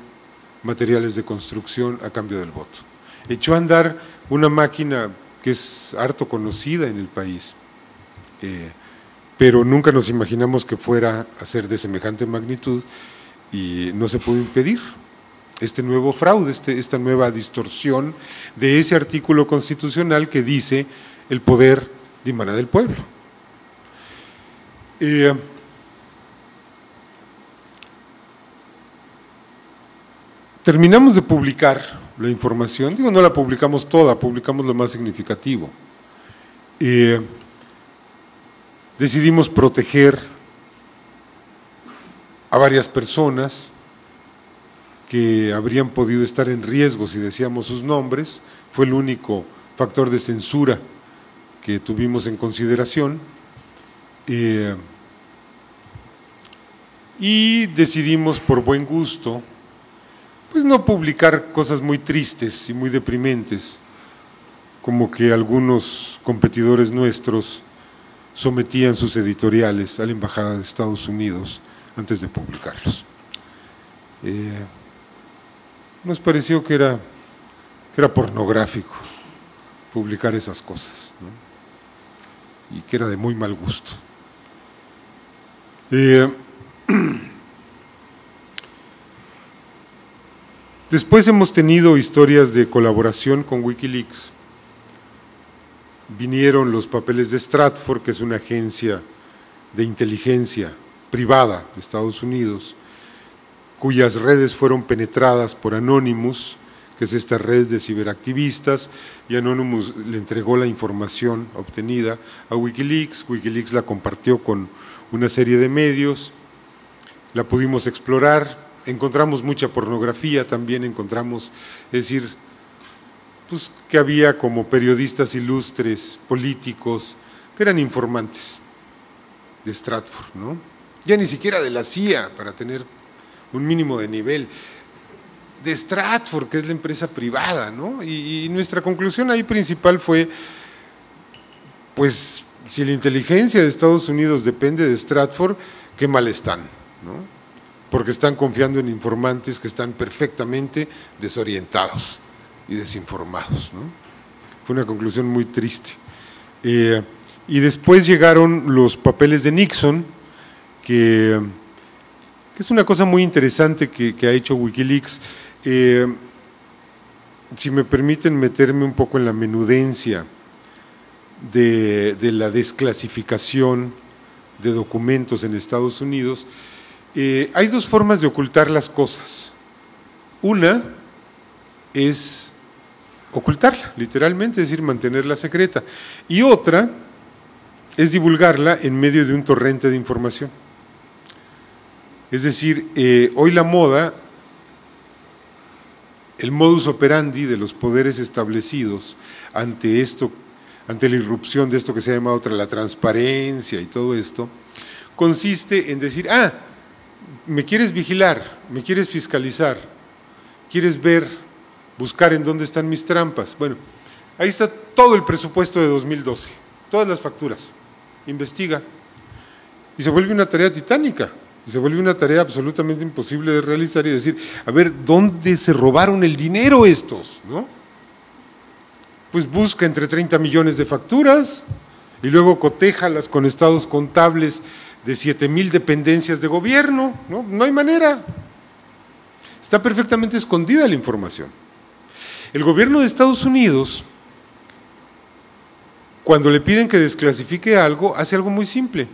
materiales de construcción a cambio del voto. Echó a andar una máquina que es harto conocida en el país, pero nunca nos imaginamos que fuera a ser de semejante magnitud y no se pudo impedir este nuevo fraude, esta nueva distorsión de ese artículo constitucional que dice el poder dimana del pueblo. Terminamos de publicar la información, digo, no la publicamos toda, publicamos lo más significativo. Decidimos proteger a varias personas que habrían podido estar en riesgo si decíamos sus nombres, fue el único factor de censura que tuvimos en consideración, y decidimos por buen gusto pues no publicar cosas muy tristes y muy deprimentes, como que algunos competidores nuestros sometían sus editoriales a la Embajada de Estados Unidos antes de publicarlos. Nos pareció que era pornográfico publicar esas cosas, ¿no? Y que era de muy mal gusto. Después hemos tenido historias de colaboración con Wikileaks. Vinieron los papeles de Stratfor, que es una agencia de inteligencia privada de Estados Unidos, cuyas redes fueron penetradas por Anonymous, que es esta red de ciberactivistas, y Anonymous le entregó la información obtenida a Wikileaks. Wikileaks la compartió con una serie de medios, la pudimos explorar. Encontramos mucha pornografía, también encontramos, es decir, pues que había como periodistas ilustres, políticos, que eran informantes de Stratfor, ¿no? Ya ni siquiera de la CIA, para tener un mínimo de nivel, de Stratfor, que es la empresa privada, ¿no? Y nuestra conclusión ahí principal fue, pues, si la inteligencia de Estados Unidos depende de Stratfor, qué mal están, ¿no? Porque están confiando en informantes que están perfectamente desorientados y desinformados, ¿no? Fue una conclusión muy triste. Y después llegaron los papeles de Nixon, que es una cosa muy interesante que ha hecho Wikileaks. Si me permiten meterme un poco en la menudencia de la desclasificación de documentos en Estados Unidos, hay dos formas de ocultar las cosas. Una es ocultarla, literalmente, es decir, mantenerla secreta. Y otra es divulgarla en medio de un torrente de información. Es decir, hoy la moda, el modus operandi de los poderes establecidos ante esto, ante la irrupción de esto que se ha llamado la transparencia y todo esto, consiste en decir, me quieres vigilar, me quieres fiscalizar, quieres ver, buscar en dónde están mis trampas. Bueno, ahí está todo el presupuesto de 2012, todas las facturas. investiga. Y se vuelve una tarea titánica, y se vuelve una tarea absolutamente imposible de realizar y decir, a ver, ¿dónde se robaron el dinero estos? ¿No? Pues busca entre 30 millones de facturas y luego cotéjalas con estados contables de 7,000 dependencias de gobierno, ¿no? No hay manera. Está perfectamente escondida la información. El gobierno de Estados Unidos, cuando le piden que desclasifique algo, hace algo muy simple.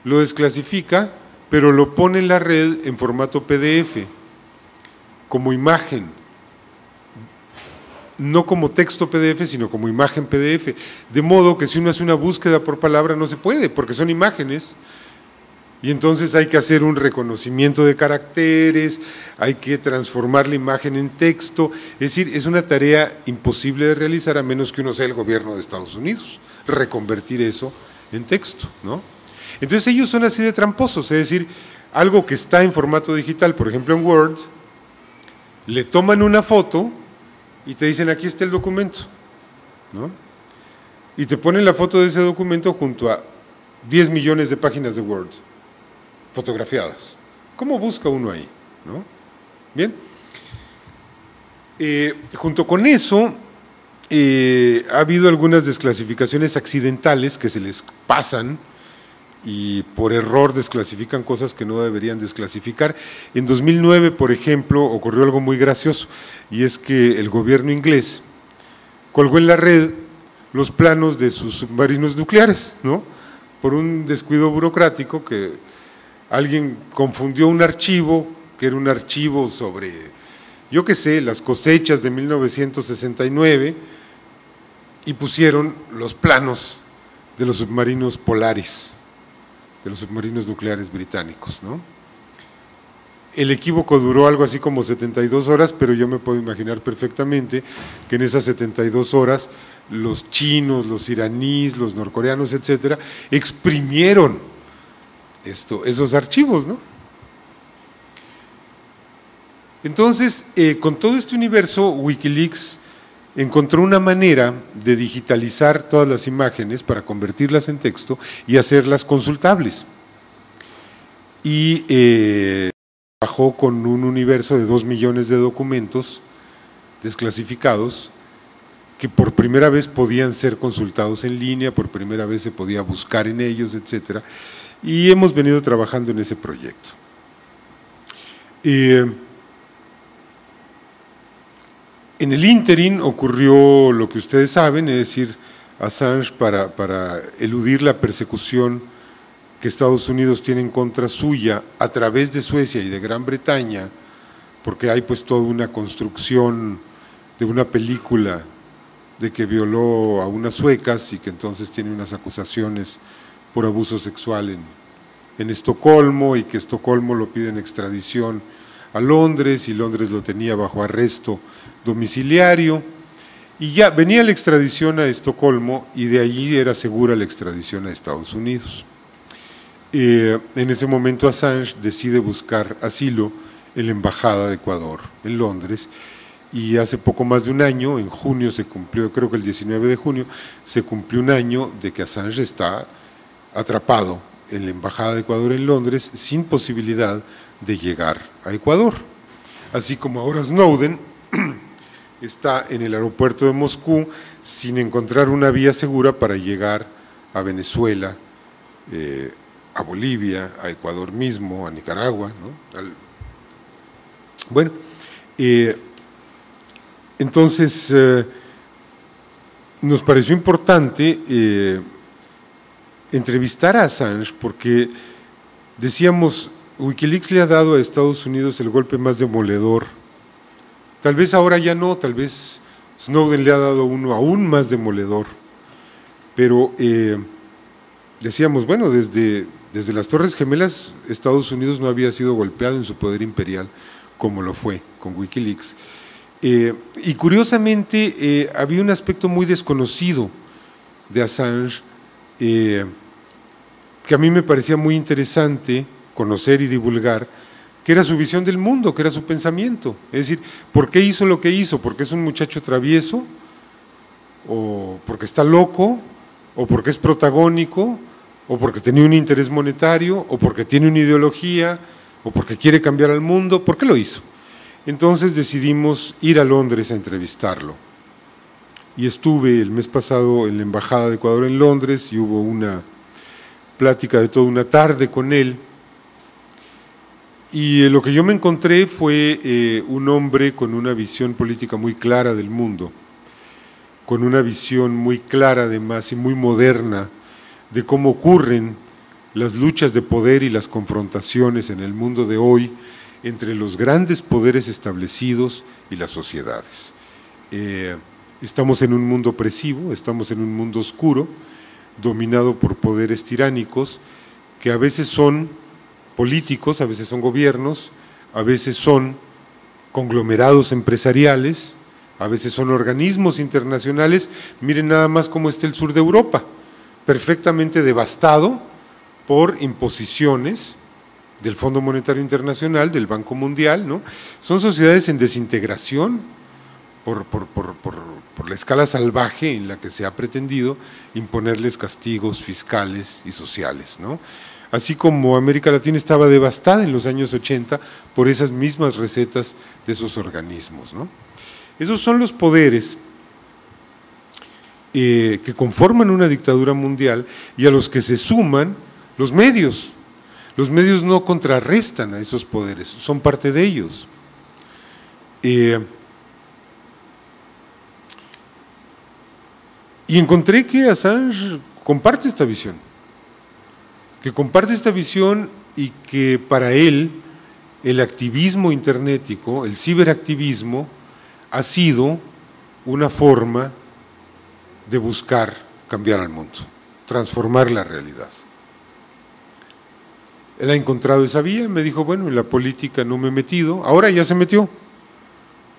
Lo desclasifica, pero lo pone en la red en formato PDF, como imagen. No como texto PDF, sino como imagen PDF. De modo que si uno hace una búsqueda por palabra no se puede, porque son imágenes. Y entonces hay que hacer un reconocimiento de caracteres, hay que transformar la imagen en texto, es decir, es una tarea imposible de realizar a menos que uno sea el gobierno de Estados Unidos, reconvertir eso en texto, ¿no? Entonces ellos son así de tramposos, es decir, algo que está en formato digital, por ejemplo en Word, le toman una foto y te dicen aquí está el documento, ¿no? Y te ponen la foto de ese documento junto a 10 millones de páginas de Word fotografiadas. ¿Cómo busca uno ahí? ¿No? Bien. Junto con eso, ha habido algunas desclasificaciones accidentales que se les pasan y por error desclasifican cosas que no deberían desclasificar. En 2009, por ejemplo, ocurrió algo muy gracioso, y es que el gobierno inglés colgó en la red los planos de sus submarinos nucleares, ¿no? Por un descuido burocrático que alguien confundió un archivo, que era un archivo sobre, yo qué sé, las cosechas de 1969, y pusieron los planos de los submarinos Polaris, de los submarinos nucleares británicos, ¿no? El equívoco duró algo así como 72 horas, pero yo me puedo imaginar perfectamente que en esas 72 horas los chinos, los iraníes, los norcoreanos, etcétera, exprimieron esos archivos, ¿no? Entonces, con todo este universo, Wikileaks encontró una manera de digitalizar todas las imágenes para convertirlas en texto y hacerlas consultables. Y trabajó con un universo de 2 millones de documentos desclasificados que por primera vez podían ser consultados en línea, por primera vez se podía buscar en ellos, etcétera. Y hemos venido trabajando en ese proyecto. En el ínterin ocurrió lo que ustedes saben, es decir, Assange para eludir la persecución que Estados Unidos tiene en contra suya a través de Suecia y de Gran Bretaña, porque hay pues toda una construcción de una película de que violó a unas suecas y que entonces tiene unas acusaciones por abuso sexual en Estocolmo, y que Estocolmo lo pide en extradición a Londres, y Londres lo tenía bajo arresto domiciliario, y ya venía la extradición a Estocolmo y de allí era segura la extradición a Estados Unidos. En ese momento Assange decide buscar asilo en la Embajada de Ecuador en Londres, y hace poco más de un año, en junio se cumplió, creo que el 19 de junio, se cumplió un año de que Assange está atrapado en la Embajada de Ecuador en Londres sin posibilidad de llegar a Ecuador. Así como ahora Snowden está en el aeropuerto de Moscú sin encontrar una vía segura para llegar a Venezuela, a Bolivia, a Ecuador mismo, a Nicaragua, ¿no? Bueno, entonces nos pareció importante entrevistar a Assange porque decíamos, Wikileaks le ha dado a Estados Unidos el golpe más demoledor, tal vez ahora ya no, tal vez Snowden le ha dado uno aún más demoledor, pero decíamos, bueno, desde las Torres Gemelas Estados Unidos no había sido golpeado en su poder imperial como lo fue con Wikileaks, y curiosamente había un aspecto muy desconocido de Assange que a mí me parecía muy interesante conocer y divulgar, que era su visión del mundo, que era su pensamiento. Es decir, ¿por qué hizo lo que hizo? ¿Porque es un muchacho travieso? ¿O porque está loco? ¿O porque es protagónico? o porque tenía un interés monetario, o porque tiene una ideología, o porque quiere cambiar al mundo. ¿Por qué lo hizo? Entonces decidimos ir a Londres a entrevistarlo. Y estuve el mes pasado en la Embajada de Ecuador en Londres y hubo una plática de toda una tarde con él. Y lo que yo me encontré fue un hombre con una visión política muy clara del mundo, con una visión muy clara además y muy moderna de cómo ocurren las luchas de poder y las confrontaciones en el mundo de hoy entre los grandes poderes establecidos y las sociedades. Estamos en un mundo opresivo, estamos en un mundo oscuro, dominado por poderes tiránicos que a veces son políticos, a veces son gobiernos, a veces son conglomerados empresariales, a veces son organismos internacionales. Miren nada más cómo está el sur de Europa, perfectamente devastado por imposiciones del Fondo Monetario Internacional, del Banco Mundial, ¿no? Son sociedades en desintegración por la escala salvaje en la que se ha pretendido imponerles castigos fiscales y sociales, ¿no? Así como América Latina estaba devastada en los años 80 por esas mismas recetas de esos organismos, ¿no? Esos son los poderes que conforman una dictadura mundial y a los que se suman los medios. Los medios no contrarrestan a esos poderes, son parte de ellos. Y encontré que Assange comparte esta visión, y que para él el activismo internético, el ciberactivismo, ha sido una forma de buscar cambiar al mundo, transformar la realidad. Él ha encontrado esa vía y me dijo, bueno, en la política no me he metido, ahora ya se metió,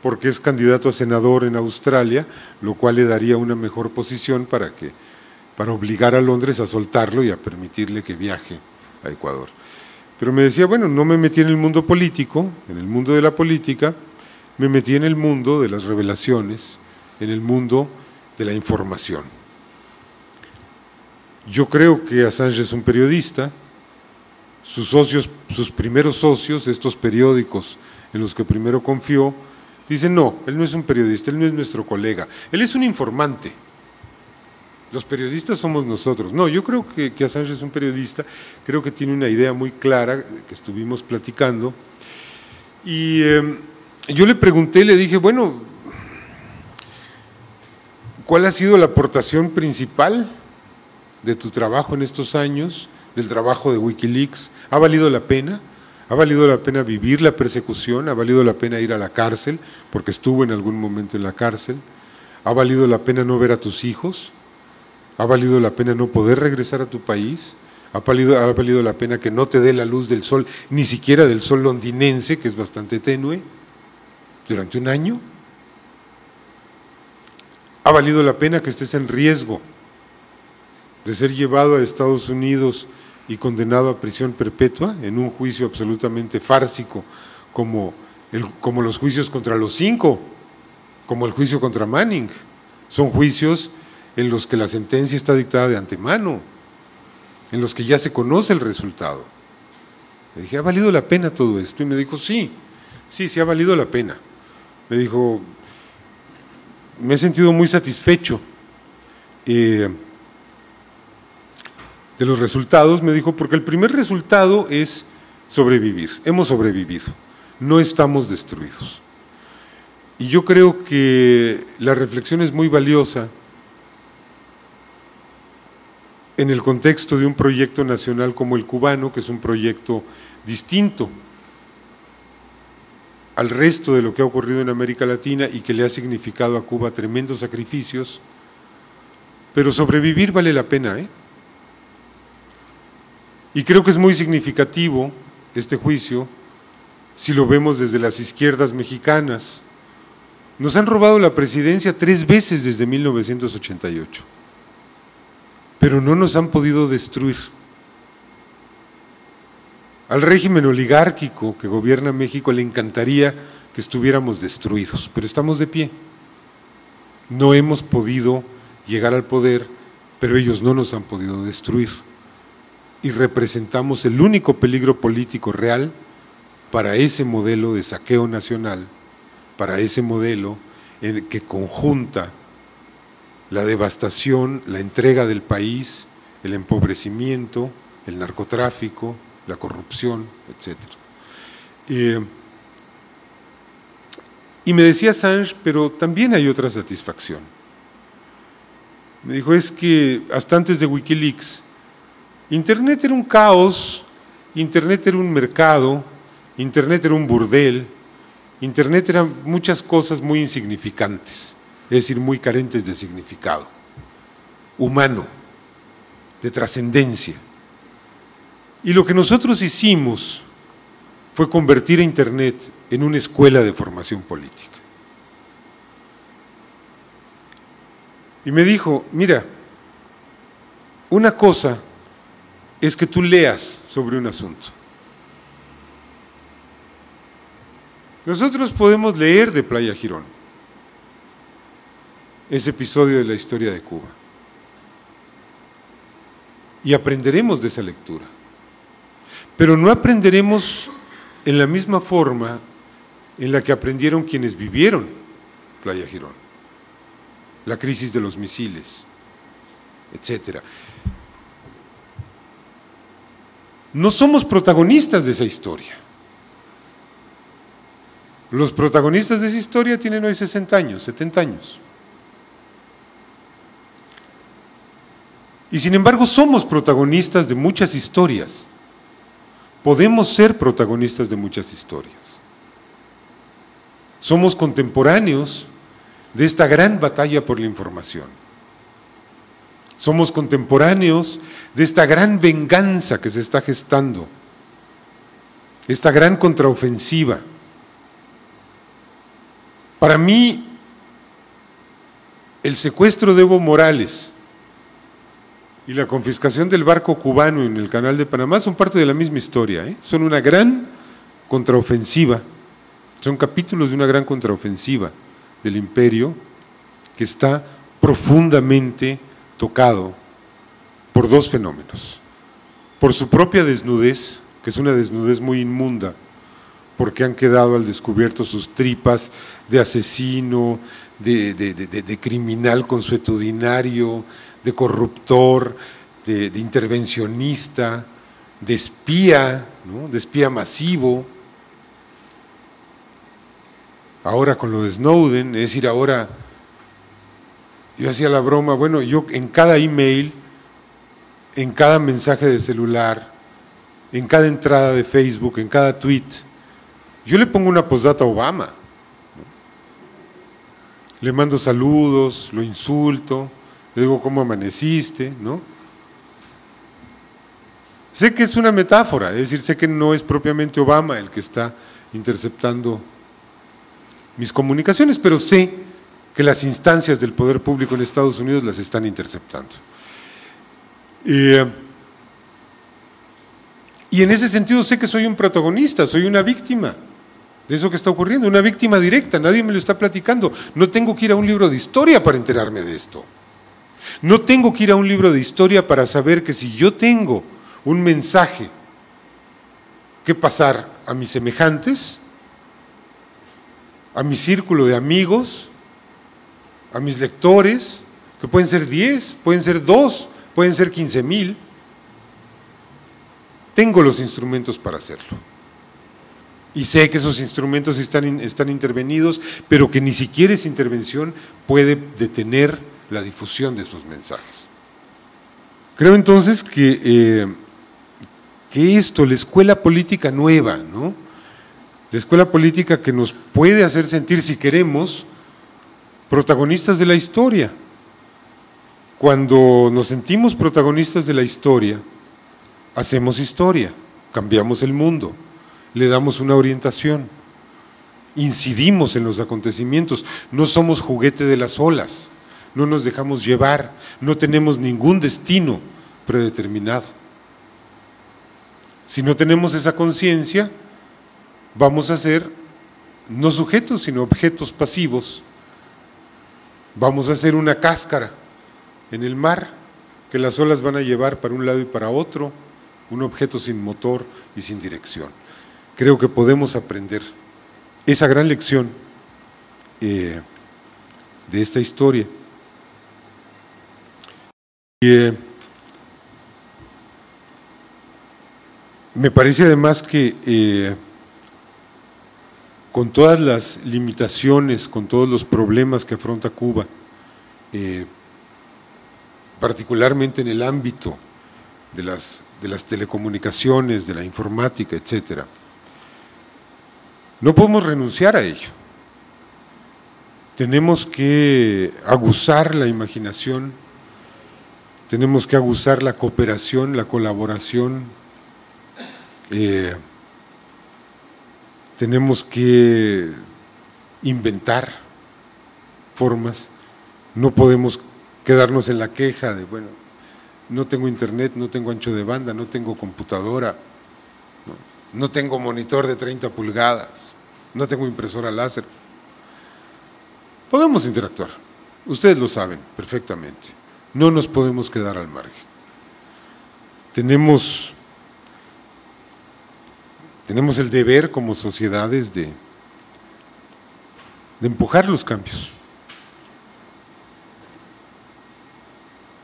porque es candidato a senador en Australia, lo cual le daría una mejor posición para obligar a Londres a soltarlo y a permitirle que viaje a Ecuador. Pero me decía, bueno, no me metí en el mundo político, en el mundo de la política, me metí en el mundo de las revelaciones, en el mundo de la información. Yo creo que Assange es un periodista, sus socios, sus primeros socios, estos periódicos en los que primero confió, dicen no, él no es un periodista, él no es nuestro colega, él es un informante. Los periodistas somos nosotros. No, yo creo que Assange es un periodista, creo que tiene una idea muy clara que estuvimos platicando. Y yo le pregunté, le dije, bueno, ¿cuál ha sido la aportación principal de tu trabajo en estos años, del trabajo de Wikileaks? ¿Ha valido la pena? ¿Ha valido la pena vivir la persecución? ¿Ha valido la pena ir a la cárcel? Porque estuvo en algún momento en la cárcel. ¿Ha valido la pena no ver a tus hijos? ¿Ha valido la pena no poder regresar a tu país? ¿Ha valido la pena que no te dé la luz del sol, ni siquiera del sol londinense, que es bastante tenue, durante un año? ¿Ha valido la pena que estés en riesgo de ser llevado a Estados Unidos y condenado a prisión perpetua en un juicio absolutamente fársico como los juicios contra los 5, como el juicio contra Manning? Son juicios en los que la sentencia está dictada de antemano, en los que ya se conoce el resultado. Le dije, ¿ha valido la pena todo esto? Y me dijo, sí ha valido la pena. Me dijo, me he sentido muy satisfecho de los resultados, me dijo, porque el primer resultado es sobrevivir, hemos sobrevivido, no estamos destruidos. Y yo creo que la reflexión es muy valiosa en el contexto de un proyecto nacional como el cubano, que es un proyecto distinto al resto de lo que ha ocurrido en América Latina y que le ha significado a Cuba tremendos sacrificios, pero sobrevivir vale la pena, ¿eh? Y creo que es muy significativo este juicio si lo vemos desde las izquierdas mexicanas. Nos han robado la presidencia 3 veces desde 1988. Pero no nos han podido destruir. Al régimen oligárquico que gobierna México le encantaría que estuviéramos destruidos, pero estamos de pie. No hemos podido llegar al poder, pero ellos no nos han podido destruir. y representamos el único peligro político real para ese modelo de saqueo nacional, para ese modelo en el que conjunta la devastación, la entrega del país, el empobrecimiento, el narcotráfico, la corrupción, etc. Y me decía Assange, pero también hay otra satisfacción. Me dijo, es que hasta antes de Wikileaks, Internet era un caos, Internet era un mercado, Internet era un burdel, Internet era muchas cosas muy insignificantes, es decir, muy carentes de significado humano, de trascendencia. Y lo que nosotros hicimos fue convertir a Internet en una escuela de formación política. Y me dijo, mira, una cosa es que tú leas sobre un asunto. Nosotros podemos leer de Playa Girón, ese episodio de la historia de Cuba, y aprenderemos de esa lectura, pero no aprenderemos en la misma forma en la que aprendieron quienes vivieron Playa Girón, la crisis de los misiles, etcétera. No somos protagonistas de esa historia. Los protagonistas de esa historia tienen hoy 60 años, 70 años. Y sin embargo somos protagonistas de muchas historias. Podemos ser protagonistas de muchas historias. Somos contemporáneos de esta gran batalla por la información. Somos contemporáneos de esta gran venganza que se está gestando, esta gran contraofensiva. Para mí, el secuestro de Evo Morales y la confiscación del barco cubano en el Canal de Panamá son parte de la misma historia, ¿eh? Son una gran contraofensiva, son capítulos de una gran contraofensiva del imperio que está profundamente tocado por dos fenómenos. Por su propia desnudez, que es una desnudez muy inmunda, porque han quedado al descubierto sus tripas de asesino, de criminal consuetudinario, de corruptor, de intervencionista, de espía, ¿no? De espía masivo. Ahora con lo de Snowden, es decir, ahora yo hacía la broma, bueno, yo en cada email, en cada mensaje de celular, en cada entrada de Facebook, en cada tweet, yo le pongo una postdata a Obama, ¿no? Le mando saludos, lo insulto, le digo cómo amaneciste, ¿no? Sé que es una metáfora, es decir, sé que no es propiamente Obama el que está interceptando mis comunicaciones, pero sé que las instancias del poder público en Estados Unidos las están interceptando. Y en ese sentido sé que soy un protagonista, soy una víctima de eso que está ocurriendo, una víctima directa, nadie me lo está platicando. No tengo que ir a un libro de historia para enterarme de esto. No tengo que ir a un libro de historia para saber que si yo tengo un mensaje que pasar a mis semejantes, a mi círculo de amigos, a mis lectores, que pueden ser 10, pueden ser 2, pueden ser 15,000, tengo los instrumentos para hacerlo. Y sé que esos instrumentos están intervenidos, pero que ni siquiera esa intervención puede detener la difusión de esos mensajes. Creo entonces que esto, la escuela política nueva, ¿no? La escuela política que nos puede hacer sentir, si queremos, protagonistas de la historia. Cuando nos sentimos protagonistas de la historia, hacemos historia, cambiamos el mundo, le damos una orientación, incidimos en los acontecimientos, no somos juguete de las olas, no nos dejamos llevar, no tenemos ningún destino predeterminado. Si no tenemos esa conciencia, vamos a ser no sujetos, sino objetos pasivos. Vamos a ser una cáscara en el mar que las olas van a llevar para un lado y para otro, un objeto sin motor y sin dirección. Creo que podemos aprender esa gran lección de esta historia. Me parece además que con todas las limitaciones, con todos los problemas que afronta Cuba, particularmente en el ámbito de las telecomunicaciones, de la informática, etcétera, no podemos renunciar a ello. Tenemos que aguzar la imaginación, tenemos que aguzar la cooperación, la colaboración, tenemos que inventar formas, no podemos quedarnos en la queja de, bueno, no tengo internet, no tengo ancho de banda, no tengo computadora, no tengo monitor de 30 pulgadas, no tengo impresora láser. Podemos interactuar, ustedes lo saben perfectamente, no nos podemos quedar al margen. Tenemos el deber como sociedades de empujar los cambios.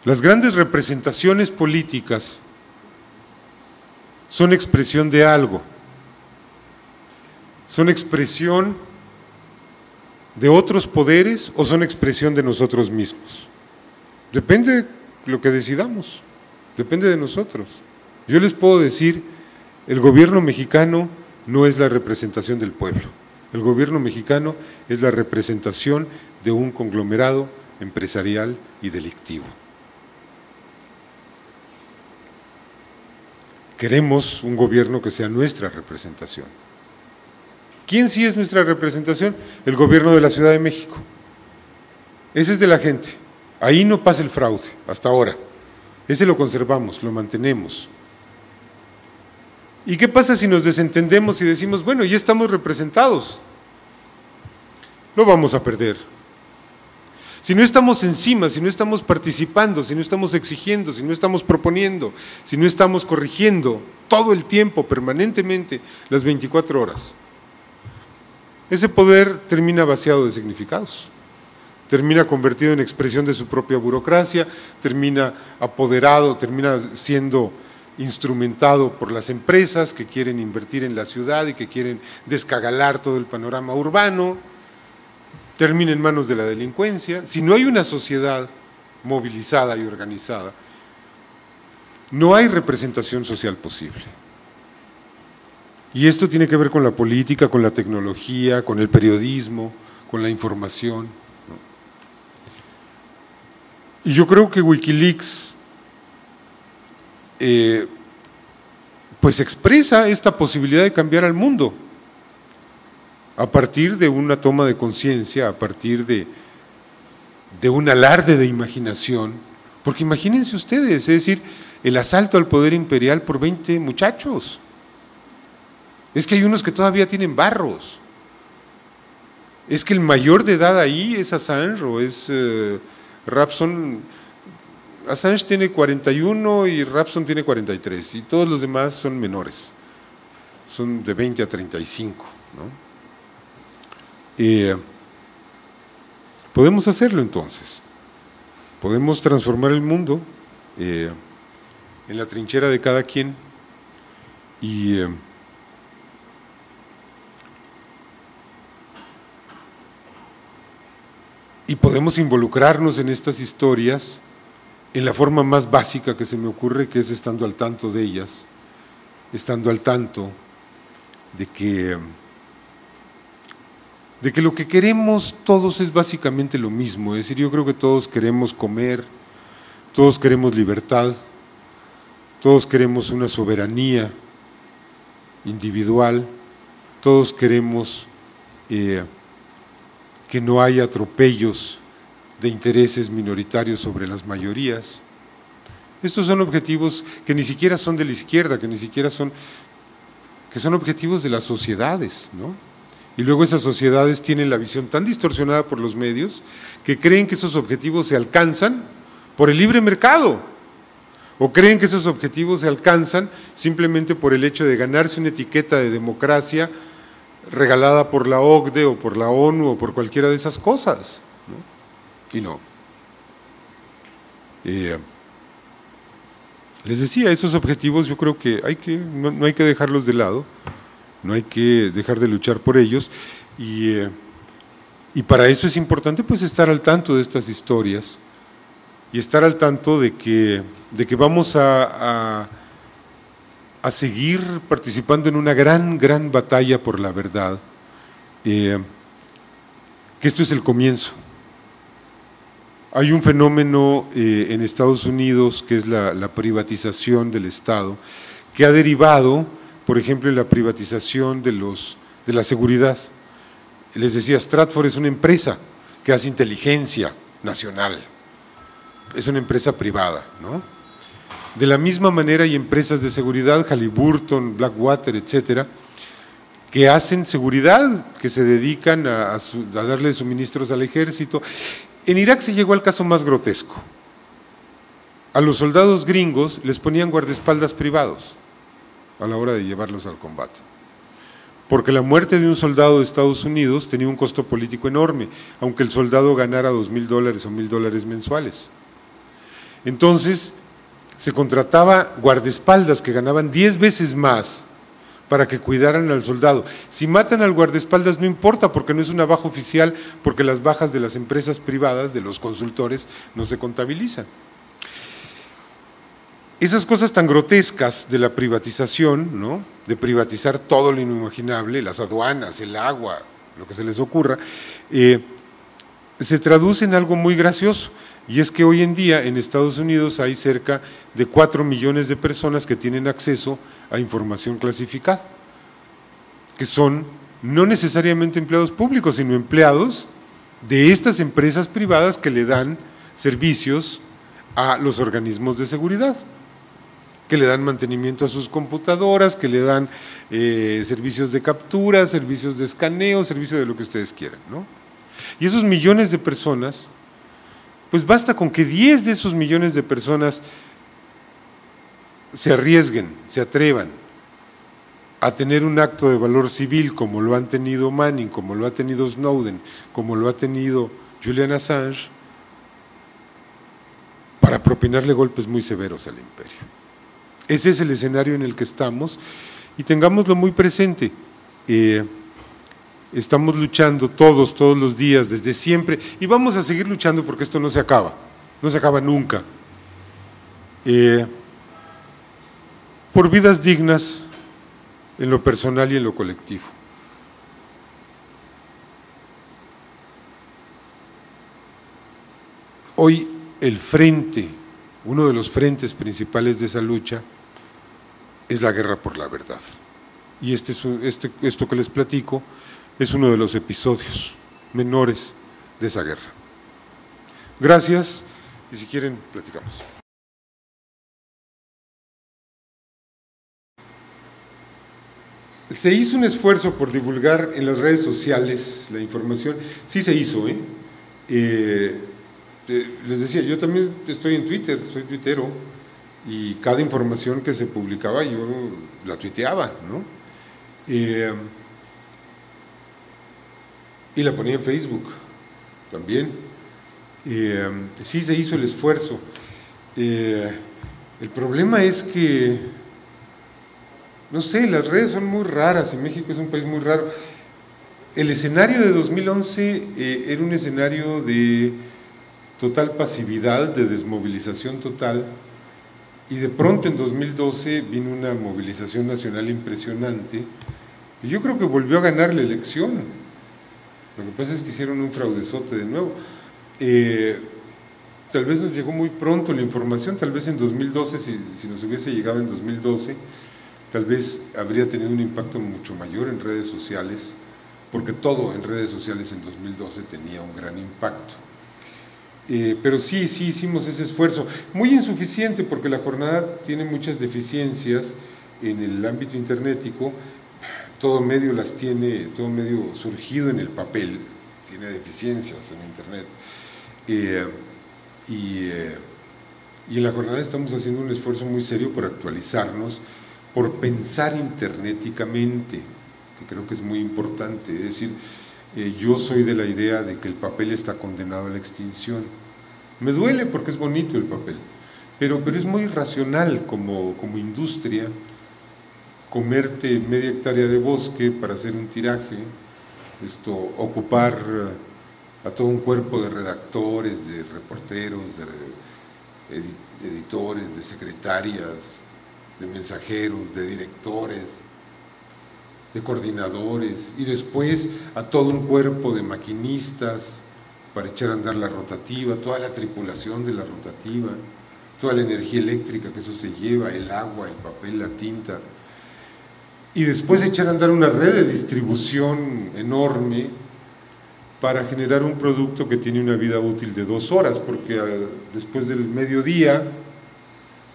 Las grandes representaciones políticas son expresión de algo, son expresión de otros poderes o son expresión de nosotros mismos. Depende de lo que decidamos, depende de nosotros. Yo les puedo decir, el gobierno mexicano no es la representación del pueblo, el gobierno mexicano es la representación de un conglomerado empresarial y delictivo. Queremos un gobierno que sea nuestra representación. ¿Quién sí es nuestra representación? El gobierno de la Ciudad de México. Ese es de la gente. Ahí no pasa el fraude, hasta ahora. Ese lo conservamos, lo mantenemos. ¿Y qué pasa si nos desentendemos y decimos, bueno, ya estamos representados? Lo vamos a perder. Si no estamos encima, si no estamos participando, si no estamos exigiendo, si no estamos proponiendo, si no estamos corrigiendo todo el tiempo, permanentemente, las 24 horas, ese poder termina vaciado de significados, termina convertido en expresión de su propia burocracia, termina apoderado, termina siendo instrumentado por las empresas que quieren invertir en la ciudad y que quieren descagalar todo el panorama urbano, termina en manos de la delincuencia. Si no hay una sociedad movilizada y organizada, no hay representación social posible. Y esto tiene que ver con la política, con la tecnología, con el periodismo, con la información, ¿no? Y yo creo que Wikileaks pues expresa esta posibilidad de cambiar al mundo a partir de una toma de conciencia, a partir de un alarde de imaginación, porque imagínense ustedes, es decir, el asalto al poder imperial por 20 muchachos. Es que hay unos que todavía tienen barros. Es que el mayor de edad ahí es Assange o es Rapson. Assange tiene 41 y Rapson tiene 43 y todos los demás son menores, son de 20 a 35, ¿no? Podemos hacerlo entonces, podemos transformar el mundo en la trinchera de cada quien y podemos involucrarnos en estas historias en la forma más básica que se me ocurre, que es estando al tanto de ellas, estando al tanto de que lo que queremos todos es básicamente lo mismo, es decir, yo creo que todos queremos comer, todos queremos libertad, todos queremos una soberanía individual, todos queremos que no haya atropellos de intereses minoritarios sobre las mayorías. Estos son objetivos que ni siquiera son de la izquierda, que son objetivos de las sociedades, ¿no? Y luego esas sociedades tienen la visión tan distorsionada por los medios que creen que esos objetivos se alcanzan por el libre mercado, o creen que esos objetivos se alcanzan simplemente por el hecho de ganarse una etiqueta de democracia regalada por la OCDE o por la ONU o por cualquiera de esas cosas, ¿no? Y no. Les decía, esos objetivos yo creo que no hay que dejarlos de lado, no hay que dejar de luchar por ellos, y para eso es importante pues estar al tanto de estas historias y estar al tanto de que vamos a seguir participando en una gran batalla por la verdad, que esto es el comienzo. Hay un fenómeno en Estados Unidos que es la privatización del Estado, que ha derivado, por ejemplo, en la privatización de la seguridad. Les decía, Stratfor es una empresa que hace inteligencia nacional, es una empresa privada, ¿no? De la misma manera hay empresas de seguridad, Halliburton, Blackwater, etcétera, que hacen seguridad, que se dedican a darle suministros al ejército. En Irak se llegó al caso más grotesco. A los soldados gringos les ponían guardaespaldas privados a la hora de llevarlos al combate, porque la muerte de un soldado de Estados Unidos tenía un costo político enorme, aunque el soldado ganara $2,000 o $1,000 mensuales. Entonces, se contrataba guardaespaldas que ganaban 10 veces más para que cuidaran al soldado. Si matan al guardaespaldas no importa, porque no es una baja oficial, porque las bajas de las empresas privadas, de los consultores, no se contabilizan. Esas cosas tan grotescas de la privatización, ¿no?, de privatizar todo lo inimaginable, las aduanas, el agua, lo que se les ocurra, se traduce en algo muy gracioso, y es que hoy en día en Estados Unidos hay cerca de 4 millones de personas que tienen acceso a información clasificada, que son no necesariamente empleados públicos, sino empleados de estas empresas privadas que le dan servicios a los organismos de seguridad, que le dan mantenimiento a sus computadoras, que le dan servicios de captura, servicios de escaneo, servicios de lo que ustedes quieran, ¿no? Y esos millones de personas, pues basta con que 10 de esos millones de personas se arriesguen, se atrevan a tener un acto de valor civil como lo han tenido Manning, como lo ha tenido Snowden, como lo ha tenido Julian Assange, para propinarle golpes muy severos al imperio. Ese es el escenario en el que estamos, y tengámoslo muy presente. Estamos luchando todos los días, desde siempre, y vamos a seguir luchando porque esto no se acaba nunca. Por vidas dignas en lo personal y en lo colectivo. Hoy el frente, uno de los frentes principales de esa lucha, es la guerra por la verdad. Y esto que les platico es uno de los episodios menores de esa guerra. Gracias, y si quieren, platicamos. Se hizo un esfuerzo por divulgar en las redes sociales la información, sí se hizo, les decía, yo también estoy en Twitter, soy tuitero, y cada información que se publicaba yo la tuiteaba, ¿no? Y la ponía en Facebook también. Sí se hizo el esfuerzo. El problema es que, no sé, las redes son muy raras y México es un país muy raro. El escenario de 2011 era un escenario de total pasividad, de desmovilización total, y de pronto en 2012 vino una movilización nacional impresionante, y yo creo que volvió a ganar la elección. Lo que pasa es que hicieron un fraudezote de nuevo. Tal vez nos llegó muy pronto la información, tal vez en 2012, si nos hubiese llegado en 2012, tal vez habría tenido un impacto mucho mayor en redes sociales, porque todo en redes sociales en 2012 tenía un gran impacto. Pero sí hicimos ese esfuerzo, muy insuficiente porque la jornada tiene muchas deficiencias en el ámbito internetico. Todo medio las tiene, todo medio surgido en el papel tiene deficiencias en internet, Y en la jornada estamos haciendo un esfuerzo muy serio por actualizarnos, por pensar internéticamente, que creo que es muy importante. Es decir, yo soy de la idea de que el papel está condenado a la extinción. Me duele porque es bonito el papel, pero es muy racional como industria comerte media hectárea de bosque para hacer un tiraje, ocupar a todo un cuerpo de redactores, de reporteros, de editores, de secretarias, de mensajeros, de directores, de coordinadores, y después a todo un cuerpo de maquinistas para echar a andar la rotativa, toda la tripulación de la rotativa, toda la energía eléctrica que eso se lleva, el agua, el papel, la tinta, y después echar a andar una red de distribución enorme para generar un producto que tiene una vida útil de 2 horas, porque después del mediodía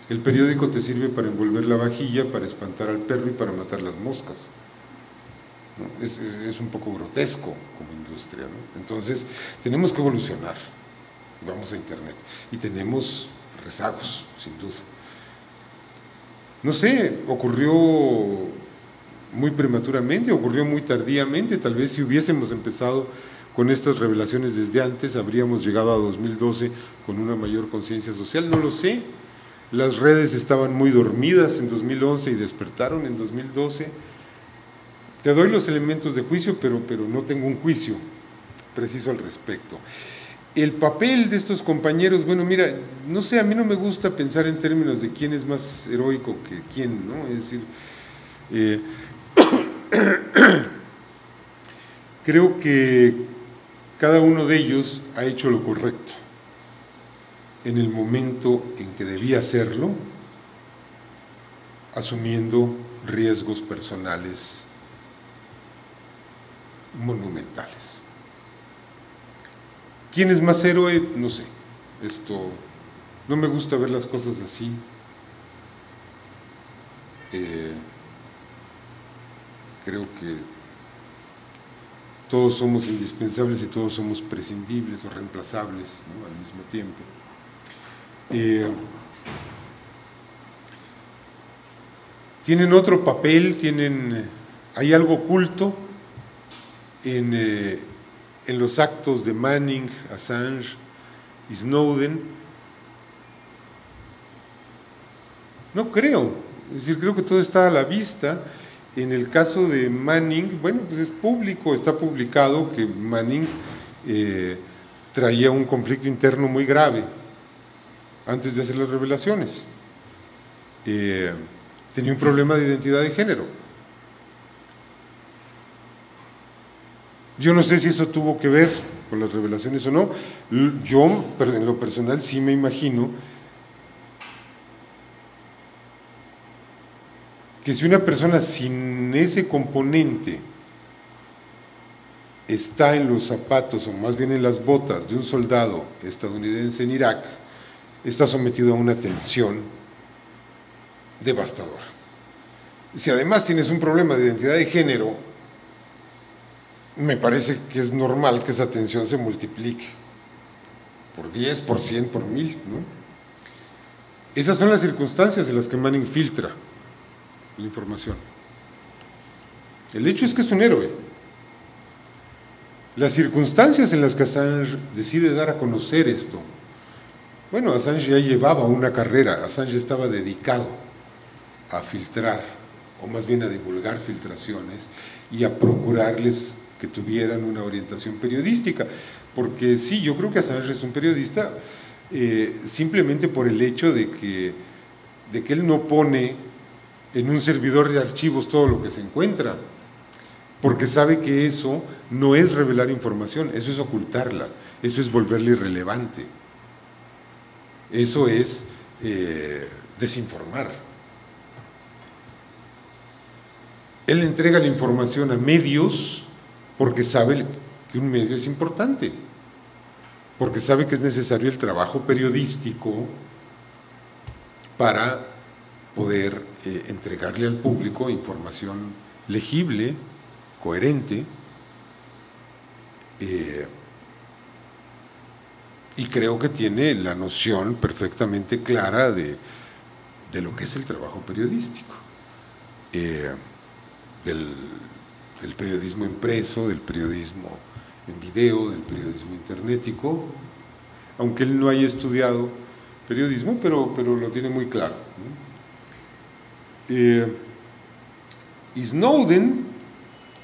el periódico te sirve para envolver la vajilla, para espantar al perro y para matar las moscas, ¿no? Es un poco grotesco como industria, ¿no? Entonces tenemos que evolucionar, vamos a internet, y tenemos rezagos, sin duda. No sé, ocurrió muy prematuramente, ocurrió muy tardíamente. Tal vez si hubiésemos empezado con estas revelaciones desde antes, habríamos llegado a 2012 con una mayor conciencia social, no lo sé. Las redes estaban muy dormidas en 2011 y despertaron en 2012. Te doy los elementos de juicio, pero no tengo un juicio preciso al respecto. El papel de estos compañeros, bueno, mira, no sé, a mí no me gusta pensar en términos de quién es más heroico que quién, ¿no? Es decir, creo que cada uno de ellos ha hecho lo correcto en el momento en que debía hacerlo, asumiendo riesgos personales monumentales. ¿Quién es más héroe? No sé. No me gusta ver las cosas así. Creo que todos somos indispensables y todos somos prescindibles o reemplazables, ¿no? Al mismo tiempo. Tienen otro papel, hay algo oculto en los actos de Manning, Assange y Snowden. No creo, es decir, creo que todo está a la vista. En el caso de Manning, bueno, pues es público, está publicado que Manning traía un conflicto interno muy grave antes de hacer las revelaciones. Tenía un problema de identidad de género. Yo no sé si eso tuvo que ver con las revelaciones o no. Yo, en lo personal, sí me imagino que si una persona sin ese componente está en los zapatos, o más bien en las botas de un soldado estadounidense en Irak, está sometido a una tensión devastadora. Si además tienes un problema de identidad de género, me parece que es normal que esa tensión se multiplique por 10, por 100, por 1000, ¿no? Esas son las circunstancias en las que Manning filtra la información. El hecho es que es un héroe. Las circunstancias en las que Assange decide dar a conocer esto, bueno, Assange ya llevaba una carrera, Assange estaba dedicado a filtrar, o más bien a divulgar filtraciones y a procurarles que tuvieran una orientación periodística, porque sí, yo creo que Assange es un periodista simplemente por el hecho de que él no pone en un servidor de archivos todo lo que se encuentra, porque sabe que eso no es revelar información, eso es ocultarla, eso es volverla irrelevante, eso es desinformar. Él entrega la información a medios porque sabe que un medio es importante, porque sabe que es necesario el trabajo periodístico para poder entregarle al público información legible, coherente, y creo que tiene la noción perfectamente clara de lo que es el trabajo periodístico, del periodismo impreso, del periodismo en video, del periodismo internetico, aunque él no haya estudiado periodismo, pero lo tiene muy claro, ¿no? Y Snowden,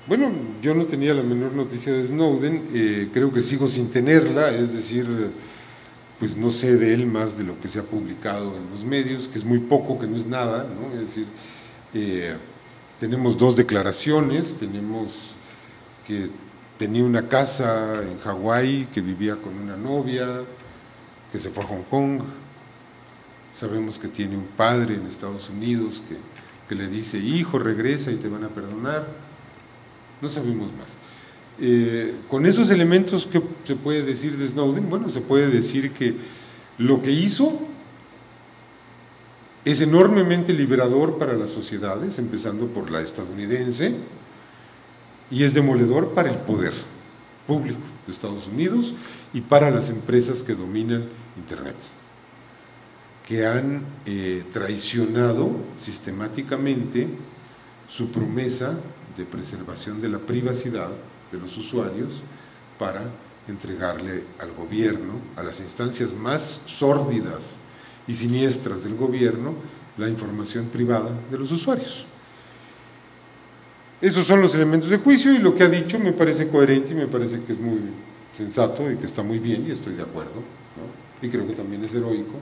bueno, yo no tenía la menor noticia de Snowden, creo que sigo sin tenerla, es decir, pues no sé de él más de lo que se ha publicado en los medios, que es muy poco, que no es nada, ¿no? Es decir, tenemos 2 declaraciones, tenemos que tenía una casa en Hawái, que vivía con una novia, que se fue a Hong Kong, sabemos que tiene un padre en Estados Unidos que le dice, hijo, regresa y te van a perdonar, no sabemos más. Con esos elementos, ¿qué se puede decir de Snowden? Bueno, se puede decir que lo que hizo es enormemente liberador para las sociedades, empezando por la estadounidense, y es demoledor para el poder público de Estados Unidos y para las empresas que dominan Internet, que han traicionado sistemáticamente su promesa de preservación de la privacidad de los usuarios para entregarle al gobierno, a las instancias más sórdidas y siniestras del gobierno, la información privada de los usuarios. Esos son los elementos de juicio y lo que ha dicho me parece coherente y me parece que es muy sensato y que está muy bien y estoy de acuerdo, ¿no? Y creo que también es heroico.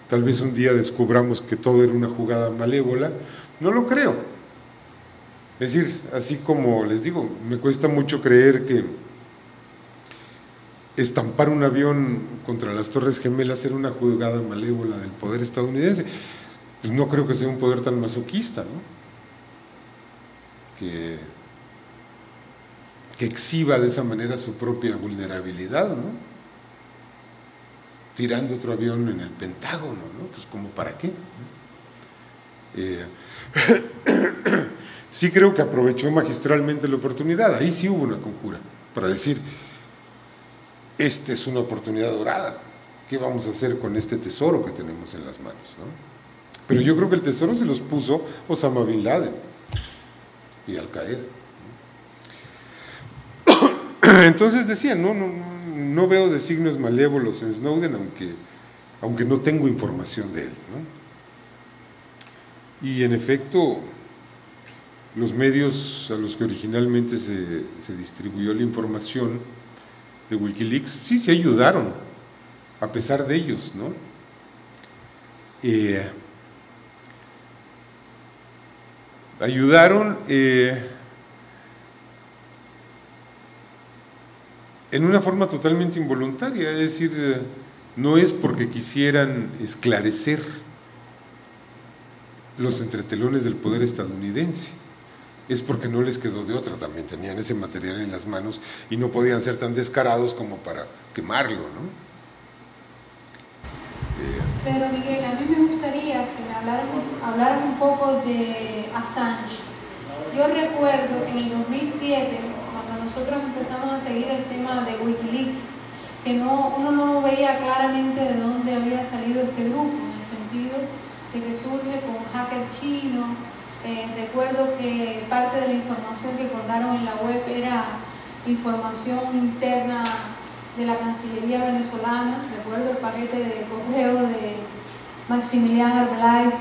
Tal vez un día descubramos que todo era una jugada malévola, no lo creo. Es decir, así como les digo, me cuesta mucho creer que estampar un avión contra las Torres Gemelas era una jugada malévola del poder estadounidense. Pues no creo que sea un poder tan masoquista, ¿no? Que exhiba de esa manera su propia vulnerabilidad, ¿no? Tirando otro avión en el Pentágono, ¿no? Pues ¿como para qué? Sí creo que aprovechó magistralmente la oportunidad, ahí sí hubo una conjura, para decir, esta es una oportunidad dorada, ¿qué vamos a hacer con este tesoro que tenemos en las manos, ¿no? Pero yo creo que el tesoro se los puso Osama Bin Laden y Al Qaeda. Entonces decía, no veo designios malévolos en Snowden, aunque no tengo información de él, ¿no? Y en efecto, los medios a los que originalmente se distribuyó la información de Wikileaks, sí se ayudaron, a pesar de ellos, ¿no? Ayudaron en una forma totalmente involuntaria, es decir, no es porque quisieran esclarecer los entretelones del poder estadounidense, es porque no les quedó de otra, también tenían ese material en las manos y no podían ser tan descarados como para quemarlo, ¿no? Pero Miguel, a mí me gustaría que me hablaran un poco de Assange. Yo recuerdo en el 2007, cuando nosotros empezamos a seguir el tema de Wikileaks, que uno no veía claramente de dónde había salido este grupo, en el sentido de que surge con un hacker chino. Recuerdo que parte de la información que colgaron en la web era información interna de la Cancillería venezolana. Recuerdo el paquete de correo de Maximiliano Arbeláez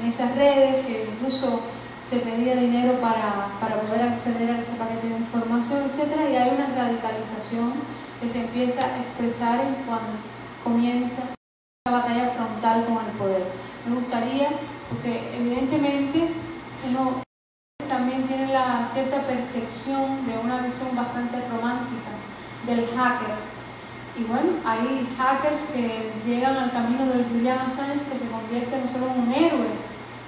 en esas redes, que incluso se pedía dinero para poder acceder a ese paquete de información, etc. Y hay una radicalización que se empieza a expresar cuando comienza la batalla frontal con el poder. Me gustaría, porque evidentemente uno también tiene la cierta percepción de una visión bastante romántica del hacker. Y bueno, hay hackers que llegan al camino del Julian Assange, que se convierte no solo en un héroe,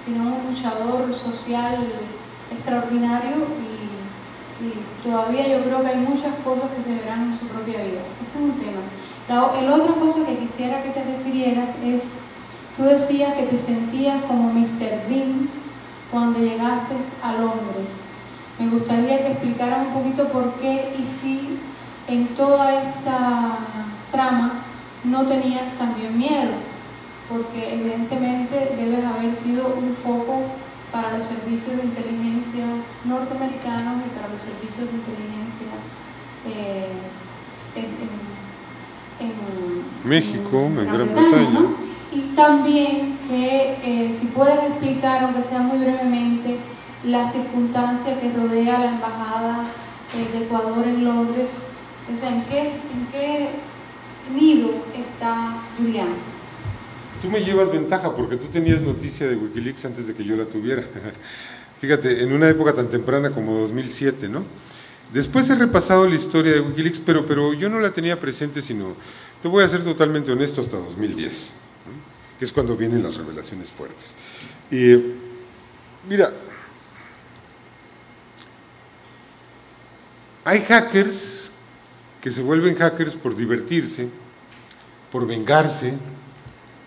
sino en un luchador social extraordinario, y todavía yo creo que hay muchas cosas que se verán en su propia vida. Ese es un tema. El otra cosa que quisiera que te refirieras es, tú decías que te sentías como Mr. Bean cuando llegaste a Londres. Me gustaría que explicaras un poquito por qué y si en toda esta trama, no tenías también miedo, porque evidentemente debes haber sido un foco para los servicios de inteligencia norteamericanos y para los servicios de inteligencia en México, en Gran Bretaña, Bretaña. ¿no? Y también que si puedes explicar, aunque sea muy brevemente, la circunstancia que rodea la embajada de Ecuador en Londres, o sea, ¿en qué nido está Julián? Tú me llevas ventaja porque tú tenías noticia de Wikileaks antes de que yo la tuviera. Fíjate, en una época tan temprana como 2007, ¿no? Después he repasado la historia de Wikileaks, pero yo no la tenía presente, sino, te voy a ser totalmente honesto, hasta 2010, ¿no? Que es cuando vienen las revelaciones fuertes. Mira, hay hackers que se vuelven hackers por divertirse, por vengarse,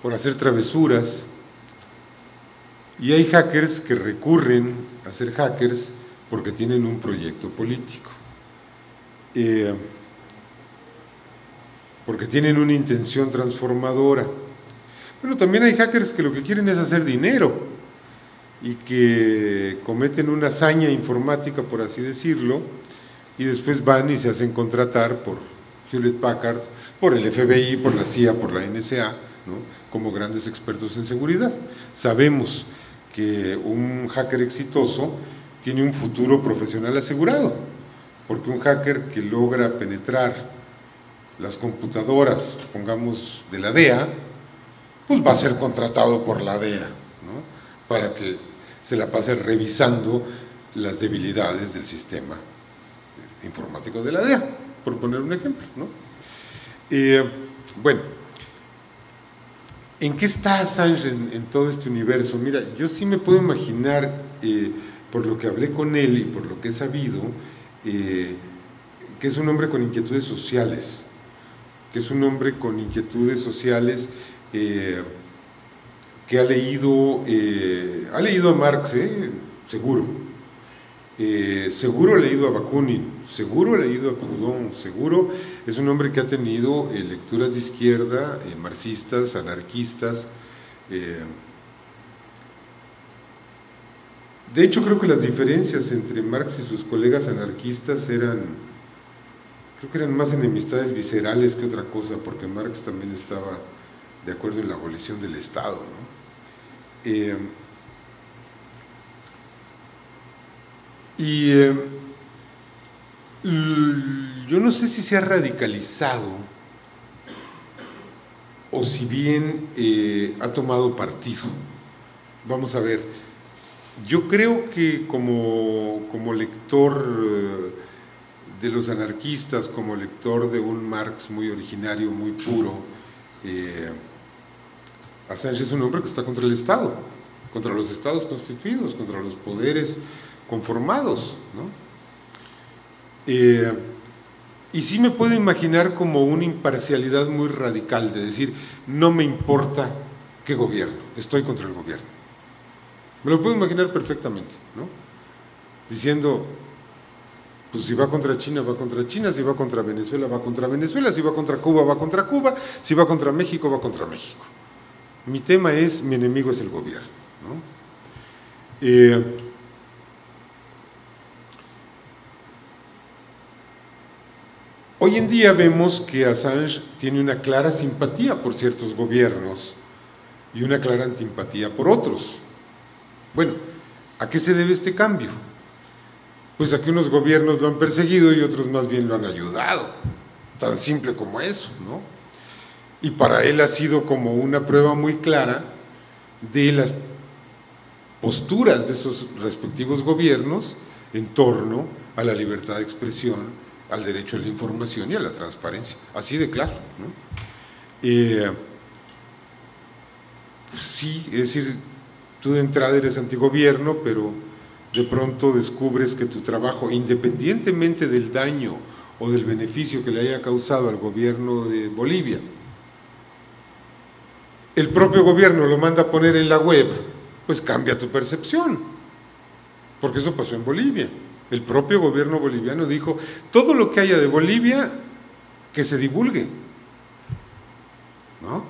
por hacer travesuras, y hay hackers que recurren a ser hackers porque tienen un proyecto político, porque tienen una intención transformadora. Bueno, también hay hackers que lo que quieren es hacer dinero y que cometen una hazaña informática, por así decirlo, y después van y se hacen contratar por Hewlett Packard, por el FBI, por la CIA, por la NSA, ¿no? Como grandes expertos en seguridad. Sabemos que un hacker exitoso tiene un futuro profesional asegurado, porque un hacker que logra penetrar las computadoras, pongamos, de la DEA, pues va a ser contratado por la DEA, ¿no? Para que se la pase revisando las debilidades del sistema informático de la DEA, por poner un ejemplo, ¿no? Bueno, ¿en qué está Assange en todo este universo? Mira, yo sí me puedo imaginar, por lo que hablé con él y por lo que he sabido, que es un hombre con inquietudes sociales, que ha leído a Marx, seguro, seguro ha leído a Bakunin, seguro ha leído a Proudhon, seguro es un hombre que ha tenido lecturas de izquierda, marxistas, anarquistas. De hecho, creo que las diferencias entre Marx y sus colegas anarquistas creo que eran más enemistades viscerales que otra cosa, porque Marx también estaba de acuerdo en la abolición del Estado, ¿no? Yo no sé si se ha radicalizado o si bien ha tomado partido. Vamos a ver, yo creo que como lector de los anarquistas, como lector de un Marx muy originario, muy puro, Assange es un hombre que está contra el Estado, contra los estados constituidos, contra los poderes conformados, ¿no? Y sí me puedo imaginar como una imparcialidad muy radical, de decir, no me importa qué gobierno, estoy contra el gobierno. Me lo puedo imaginar perfectamente, ¿no? Diciendo, pues si va contra China, va contra China, si va contra Venezuela, va contra Venezuela, si va contra Cuba, va contra Cuba, si va contra México, va contra México. Mi tema es, mi enemigo es el gobierno, ¿no? Hoy en día vemos que Assange tiene una clara simpatía por ciertos gobiernos y una clara antipatía por otros. Bueno, ¿a qué se debe este cambio? Pues a que unos gobiernos lo han perseguido y otros más bien lo han ayudado, tan simple como eso, ¿no? Y para él ha sido como una prueba muy clara de las posturas de esos respectivos gobiernos en torno a la libertad de expresión, al derecho a la información y a la transparencia, así de claro, ¿no? Pues sí, es decir, tú de entrada eres antigobierno, pero de pronto descubres que tu trabajo, independientemente del daño o del beneficio que le haya causado al gobierno de Bolivia, el propio gobierno lo manda a poner en la web, pues cambia tu percepción, porque eso pasó en Bolivia. El propio gobierno boliviano dijo, todo lo que haya de Bolivia, que se divulgue. ¿no?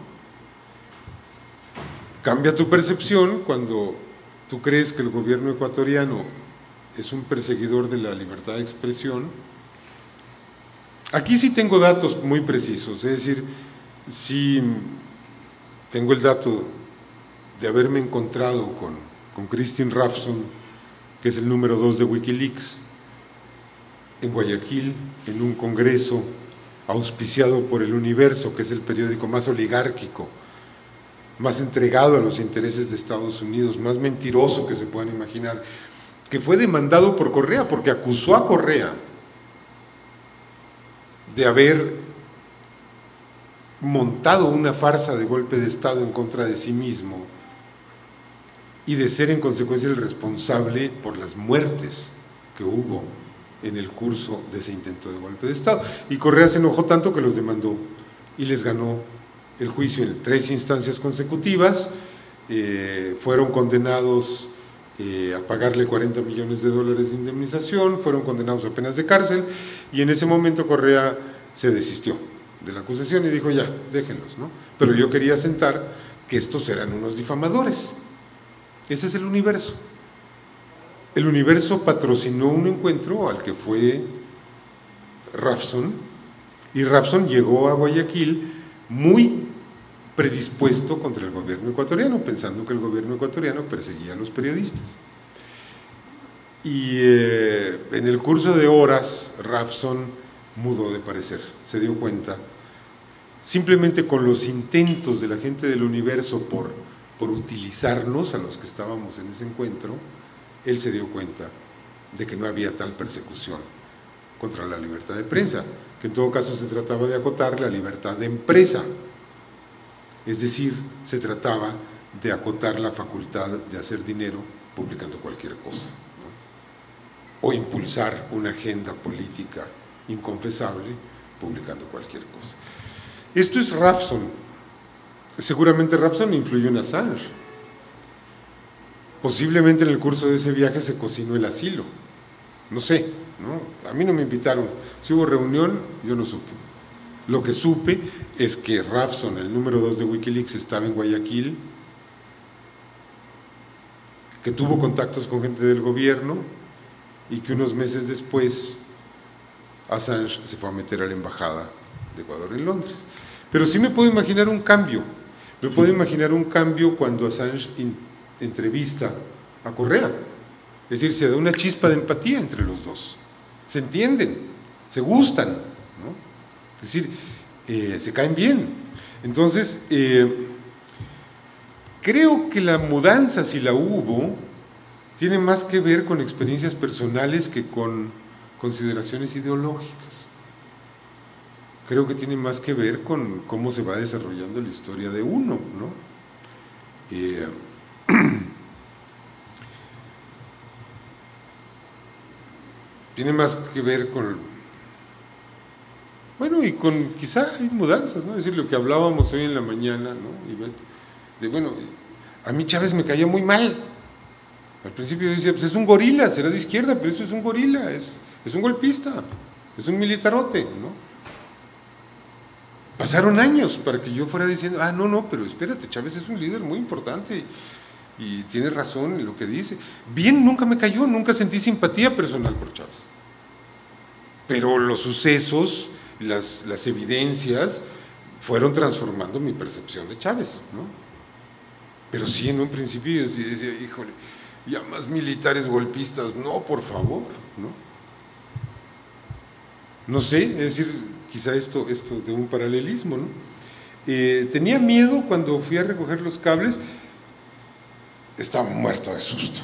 Cambia tu percepción cuando tú crees que el gobierno ecuatoriano es un perseguidor de la libertad de expresión. Aquí sí tengo datos muy precisos, es decir, sí tengo el dato de haberme encontrado con Christine Hrafson, que es el número 2 de Wikileaks, en Guayaquil, en un congreso auspiciado por El Universo, que es el periódico más oligárquico, más entregado a los intereses de Estados Unidos, más mentiroso que se puedan imaginar, que fue demandado por Correa, porque acusó a Correa de haber montado una farsa de golpe de Estado en contra de sí mismo y de ser en consecuencia el responsable por las muertes que hubo en el curso de ese intento de golpe de Estado. Y Correa se enojó tanto que los demandó y les ganó el juicio en 3 instancias consecutivas, fueron condenados a pagarle $40 millones de indemnización, fueron condenados a penas de cárcel, y en ese momento Correa se desistió de la acusación y dijo ya, déjenlos, ¿no? Pero yo quería asentar que estos eran unos difamadores. Ese es El Universo. El Universo patrocinó un encuentro al que fue Hrafson, y Hrafson llegó a Guayaquil muy predispuesto contra el gobierno ecuatoriano, pensando que el gobierno ecuatoriano perseguía a los periodistas. Y en el curso de horas, Hrafson mudó de parecer, se dio cuenta, simplemente con los intentos de la gente del Universo por utilizarnos, a los que estábamos en ese encuentro, él se dio cuenta de que no había tal persecución contra la libertad de prensa, que en todo caso se trataba de acotar la libertad de empresa, es decir, se trataba de acotar la facultad de hacer dinero publicando cualquier cosa, ¿no? O impulsar una agenda política inconfesable publicando cualquier cosa. Esto es Hrafson. Seguramente Hrafson influyó en Assange. Posiblemente en el curso de ese viaje se cocinó el asilo, no sé, ¿no? A mí no me invitaron, si hubo reunión yo no supe. Lo que supe es que Hrafson, el número 2 de Wikileaks, estaba en Guayaquil, que tuvo contactos con gente del gobierno y que unos meses después Assange se fue a meter a la embajada de Ecuador en Londres. Pero sí me puedo imaginar un cambio, cuando Assange entrevista a Correa, es decir, se da una chispa de empatía entre los dos, se entienden, se gustan, ¿no? Es decir, se caen bien. Entonces, creo que la mudanza, si la hubo, tiene más que ver con experiencias personales que con consideraciones ideológicas. Creo que tiene más que ver con cómo se va desarrollando la historia de uno, ¿no? Tiene más que ver con, bueno, y con quizá hay mudanzas, ¿no? Es decir, lo que hablábamos hoy en la mañana, ¿no? Bueno, a mí Chávez me caía muy mal. Al principio yo decía, pues es un gorila, será de izquierda, pero esto es un gorila, es un golpista, es un militarote, ¿no? Pasaron años para que yo fuera diciendo, no, pero espérate, Chávez es un líder muy importante y tiene razón en lo que dice. Bien, nunca me cayó, nunca sentí simpatía personal por Chávez. Pero los sucesos, las evidencias, fueron transformando mi percepción de Chávez, ¿no? Pero sí, en un principio yo sí decía, híjole, ya más militares golpistas, no, por favor, ¿no? No sé, es decir, quizá esto de un paralelismo, ¿no? Tenía miedo cuando fui a recoger los cables, estaba muerto de susto.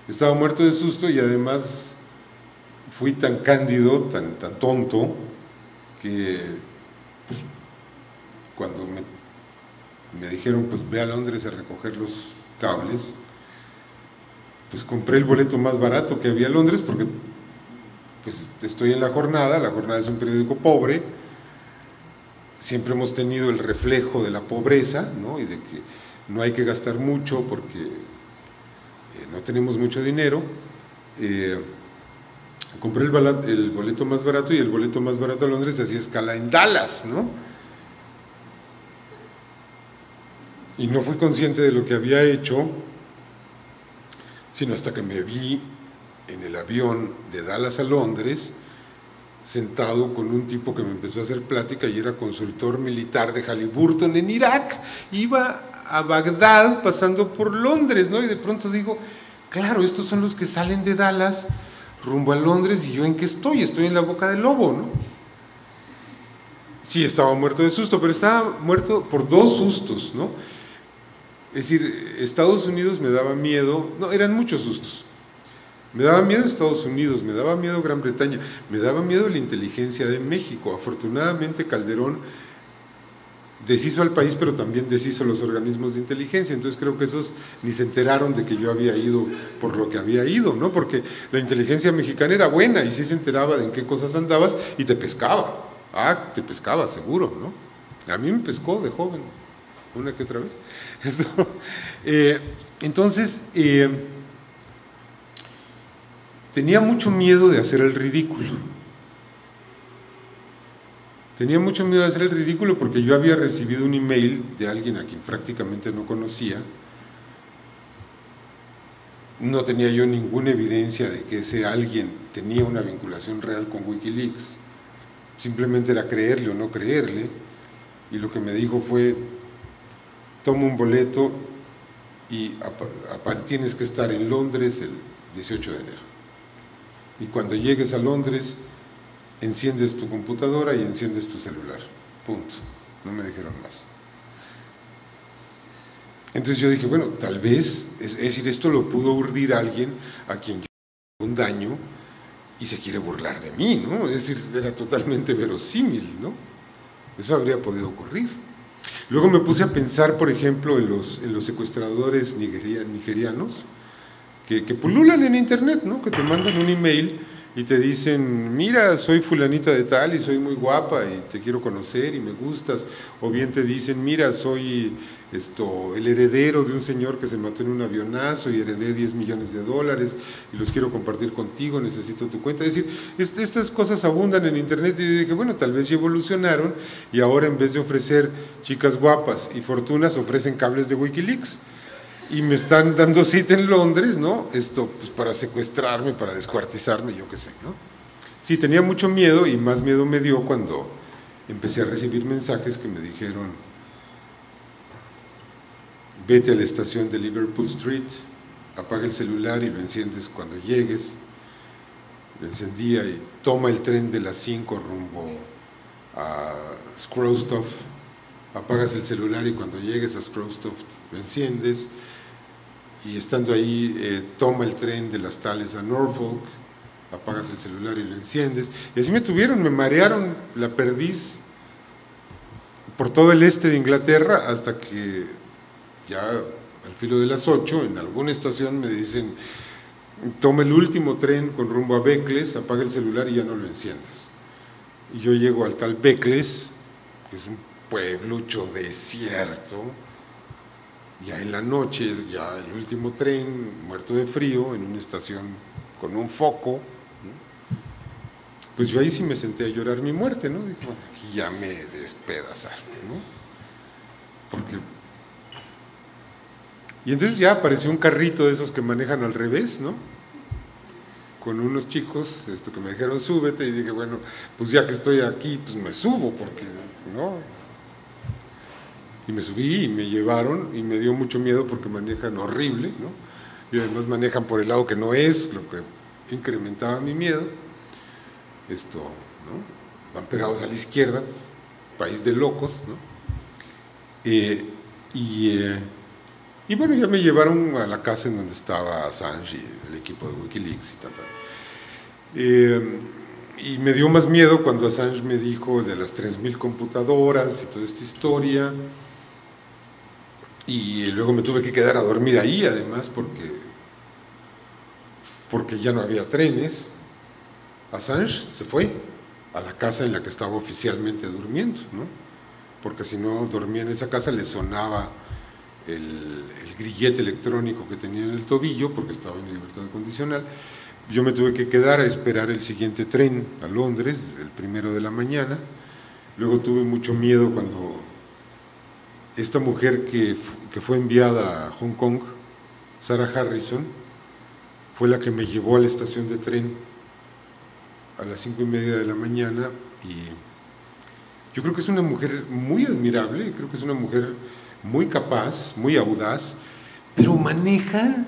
Estaba muerto de susto y además fui tan cándido, tan tonto, que pues, cuando me dijeron, pues ve a Londres a recoger los cables, pues compré el boleto más barato que había en Londres porque pues estoy en La Jornada es un periódico pobre, siempre hemos tenido el reflejo de la pobreza, ¿no? Y de que no hay que gastar mucho porque no tenemos mucho dinero. Compré el boleto más barato y el boleto más barato a Londres hacía escala en Dallas, ¿no? y no fui consciente de lo que había hecho, sino hasta que me vi en el avión de Dallas a Londres, sentado con un tipo que me empezó a hacer plática y era consultor militar de Halliburton en Irak. Iba a Bagdad pasando por Londres, ¿no? Y de pronto digo, claro, estos son los que salen de Dallas rumbo a Londres, y yo ¿en qué estoy? Estoy en la boca del lobo, ¿no? Sí, estaba muerto de susto, pero estaba muerto por dos sustos, ¿no? Es decir, Estados Unidos me daba miedo, no, eran muchos sustos. Me daba miedo Estados Unidos, me daba miedo Gran Bretaña, me daba miedo la inteligencia de México. Afortunadamente Calderón deshizo al país, pero también deshizo los organismos de inteligencia, entonces creo que esos ni se enteraron de que yo había ido por lo que había ido, ¿no? Porque la inteligencia mexicana era buena y sí se enteraba de en qué cosas andabas y te pescaba. Ah, te pescaba, seguro, ¿no? A mí me pescó de joven, una que otra vez. Entonces, tenía mucho miedo de hacer el ridículo. Tenía mucho miedo de hacer el ridículo porque yo había recibido un email de alguien a quien prácticamente no conocía. No tenía yo ninguna evidencia de que ese alguien tenía una vinculación real con Wikileaks. Simplemente era creerle o no creerle. Y lo que me dijo fue, toma un boleto y tienes que estar en Londres el 18 de enero. Y cuando llegues a Londres, enciendes tu computadora y enciendes tu celular, punto. No me dijeron más. Entonces yo dije, bueno, tal vez, es decir, esto lo pudo urdir alguien a quien yo hice un daño y se quiere burlar de mí, ¿no? Es decir, era totalmente verosímil, ¿no? Eso habría podido ocurrir. Luego me puse a pensar, por ejemplo, en los secuestradores nigerianos que pululan en internet, ¿no? Que te mandan un email y te dicen, mira, soy fulanita de tal y soy muy guapa y te quiero conocer y me gustas, o bien te dicen, mira, soy el heredero de un señor que se mató en un avionazo y heredé 10 millones de dólares y los quiero compartir contigo, necesito tu cuenta. Es decir, estas cosas abundan en internet y dije, bueno, tal vez ya evolucionaron y ahora en vez de ofrecer chicas guapas y fortunas, ofrecen cables de Wikileaks. Y me están dando cita en Londres, ¿no? Pues para secuestrarme, para descuartizarme, yo qué sé, ¿no? Sí, tenía mucho miedo y más miedo me dio cuando empecé a recibir mensajes que me dijeron, vete a la estación de Liverpool Street, apaga el celular y lo enciendes cuando llegues. Lo encendía y toma el tren de las 5 rumbo a Screwstoff, apagas el celular y cuando llegues a Screwstoff lo enciendes. Y estando ahí, toma el tren de las Tales a Norfolk, apagas el celular y lo enciendes. Y así me marearon la perdiz por todo el este de Inglaterra hasta que ya al filo de las 8, en alguna estación me dicen, toma el último tren con rumbo a Becles, apaga el celular y ya no lo enciendas. Y yo llego al tal Becles, que es un pueblucho desierto, ya en la noche, ya el último tren, muerto de frío, en una estación con un foco, ¿no? Pues yo ahí sí me senté a llorar mi muerte, ¿no? Dije, bueno, aquí ya me despedazaron, ¿no? Porque... Y entonces ya apareció un carrito de esos que manejan al revés, ¿no? Con unos chicos, que me dijeron, súbete, y dije, bueno, pues ya que estoy aquí, pues me subo, porque, ¿no? Y me subí y me llevaron y me dio mucho miedo porque manejan horrible, ¿no? Y además manejan por el lado que no es, lo que incrementaba mi miedo. ¿No? Van pegados a la izquierda, país de locos, ¿no? Y bueno, ya me llevaron a la casa en donde estaba Assange y el equipo de Wikileaks y tal. Y me dio más miedo cuando Assange me dijo de las 3.000 computadoras y toda esta historia. Y luego me tuve que quedar a dormir ahí, además, porque ya no había trenes. Assange se fue a la casa en la que estaba oficialmente durmiendo, ¿no? Porque si no dormía en esa casa le sonaba el grillete electrónico que tenía en el tobillo, porque estaba en libertad condicional. Yo me tuve que quedar a esperar el siguiente tren a Londres, el 1 de la mañana. Luego tuve mucho miedo cuando esta mujer que fue enviada a Hong Kong, Sarah Harrison, fue la que me llevó a la estación de tren a las 5:30 de la mañana, y yo creo que es una mujer muy admirable, creo que es una mujer muy capaz, muy audaz, pero maneja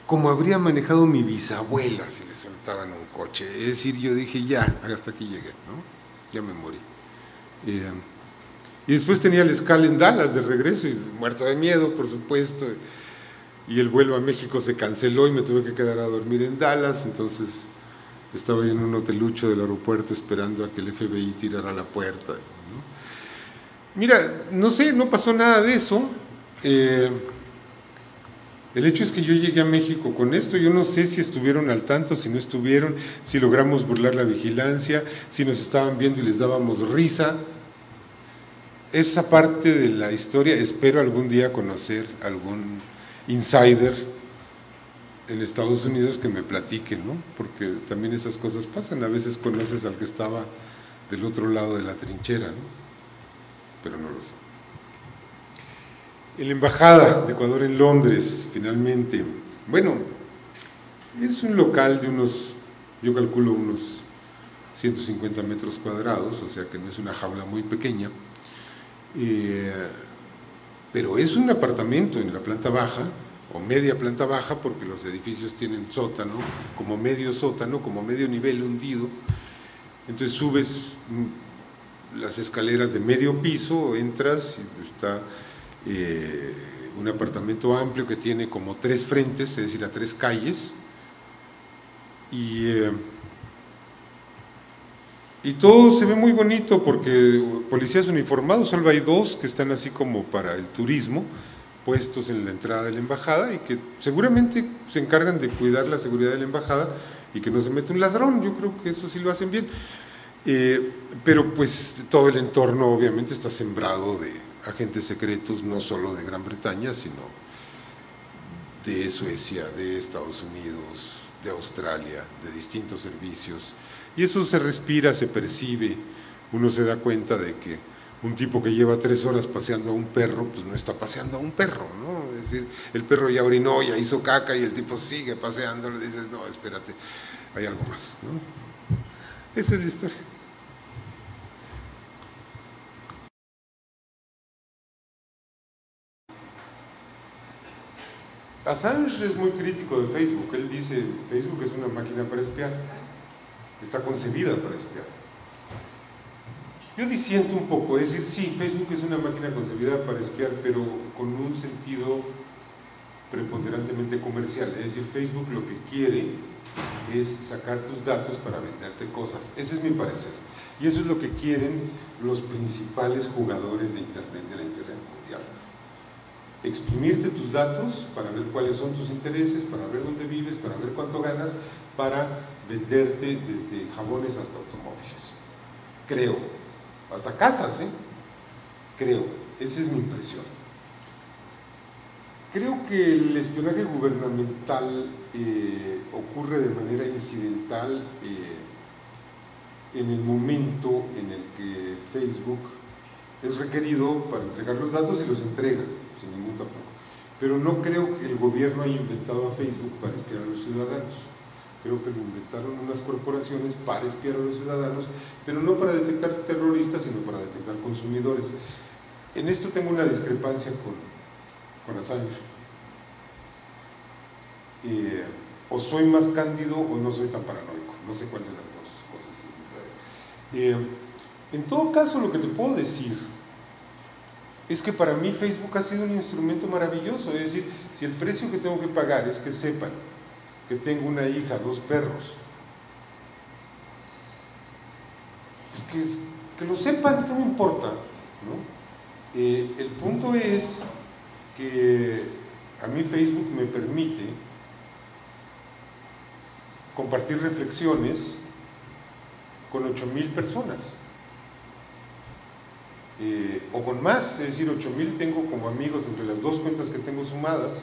como habría manejado mi bisabuela si le soltaban un coche. Es decir, yo dije, ya, hasta aquí llegué, ¿no? Ya me morí. Y después tenía la escala en Dallas de regreso, y muerto de miedo, por supuesto, y el vuelo a México se canceló y me tuve que quedar a dormir en Dallas. Entonces estaba yo en un hotelucho del aeropuerto esperando a que el FBI tirara la puerta, ¿no? Mira, no sé, no pasó nada de eso. El hecho es que yo llegué a México con esto. Yo no sé si estuvieron al tanto, si no estuvieron, si logramos burlar la vigilancia, si nos estaban viendo y les dábamos risa. Esa parte de la historia, espero algún día conocer algún insider en Estados Unidos que me platique, ¿no? Porque también esas cosas pasan. A veces conoces al que estaba del otro lado de la trinchera, ¿no? Pero no lo sé. En la Embajada de Ecuador en Londres, finalmente, bueno, es un local de unos, yo calculo unos 150 metros cuadrados, o sea que no es una jaula muy pequeña, pero es un apartamento en la planta baja, o media planta baja, porque los edificios tienen sótano, como medio nivel hundido. Entonces subes las escaleras de medio piso, entras y está un apartamento amplio que tiene como 3 frentes, es decir, a 3 calles, y todo se ve muy bonito porque policías uniformados, solo hay 2 que están así como para el turismo, puestos en la entrada de la embajada, y que seguramente se encargan de cuidar la seguridad de la embajada y que no se mete un ladrón. Yo creo que eso sí lo hacen bien, pero pues todo el entorno obviamente está sembrado de agentes secretos, no solo de Gran Bretaña, sino de Suecia, de Estados Unidos, de Australia, de distintos servicios, y eso se respira, se percibe. Uno se da cuenta de que un tipo que lleva 3 horas paseando a un perro, pues no está paseando a un perro, ¿no? Es decir, el perro ya orinó, ya hizo caca y el tipo sigue paseando, le dices, no, espérate, hay algo más, ¿no? Esa es la historia. Assange es muy crítico de Facebook. Él dice, Facebook es una máquina para espiar, está concebida para espiar. Yo disiento un poco, es decir, sí, Facebook es una máquina concebida para espiar, pero con un sentido preponderantemente comercial. Es decir, Facebook lo que quiere es sacar tus datos para venderte cosas. Ese es mi parecer. Y eso es lo que quieren los principales jugadores de Internet, de la Internet mundial. Exprimirte tus datos para ver cuáles son tus intereses, para ver dónde vives, para ver cuánto ganas, para venderte desde jabones hasta automóviles. Creo, hasta casas, creo, esa es mi impresión. Creo que el espionaje gubernamental ocurre de manera incidental en el momento en el que Facebook es requerido para entregar los datos y los entrega, sin ningún tapón. Pero no creo que el gobierno haya inventado a Facebook para espiar a los ciudadanos. Creo que lo inventaron unas corporaciones para espiar a los ciudadanos, pero no para detectar terroristas, sino para detectar consumidores. En esto tengo una discrepancia con Assange. O soy más cándido o no soy tan paranoico, no sé cuál de las dos cosas. En todo caso, lo que te puedo decir es que para mí Facebook ha sido un instrumento maravilloso. Es decir, si el precio que tengo que pagar es que sepan que tengo una hija, 2 perros, pues que lo sepan, ¿qué me importa? ¿No? El punto es que a mí Facebook me permite compartir reflexiones con 8,000 personas, o con más, es decir, 8,000 tengo como amigos entre las 2 cuentas que tengo sumadas,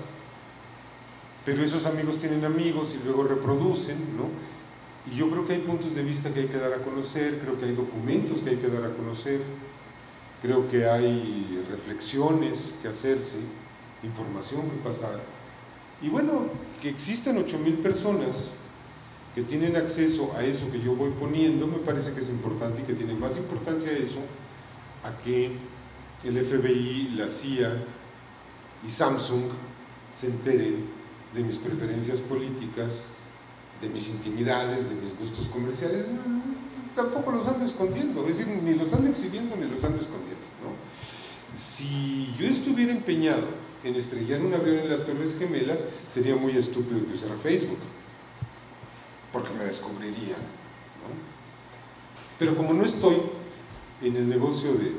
pero esos amigos tienen amigos y luego reproducen, ¿no? Y yo creo que hay puntos de vista que hay que dar a conocer, creo que hay documentos que hay que dar a conocer, creo que hay reflexiones que hacerse, información que pasar, y bueno, que existen 8,000 personas que tienen acceso a eso que yo voy poniendo, me parece que es importante y que tiene más importancia eso a que el FBI, la CIA y Samsung se enteren de mis preferencias políticas, de mis intimidades, de mis gustos comerciales. Tampoco los ando escondiendo, es decir, ni los ando exhibiendo ni los ando escondiendo, ¿no? Si yo estuviera empeñado en estrellar un avión en las Torres Gemelas, sería muy estúpido que usara Facebook, porque me descubrirían, ¿no? Pero como no estoy en el negocio de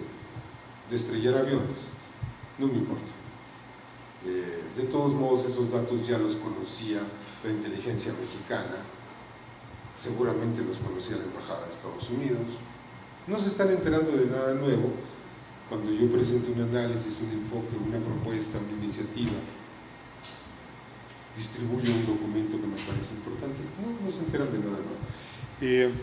estrellar aviones, no me importa. De todos modos, esos datos ya los conocía la inteligencia mexicana, seguramente los conocía la Embajada de Estados Unidos. No se están enterando de nada nuevo cuando yo presento un análisis, un enfoque, una propuesta, una iniciativa, distribuyo un documento que me parece importante. No se enteran de nada nuevo.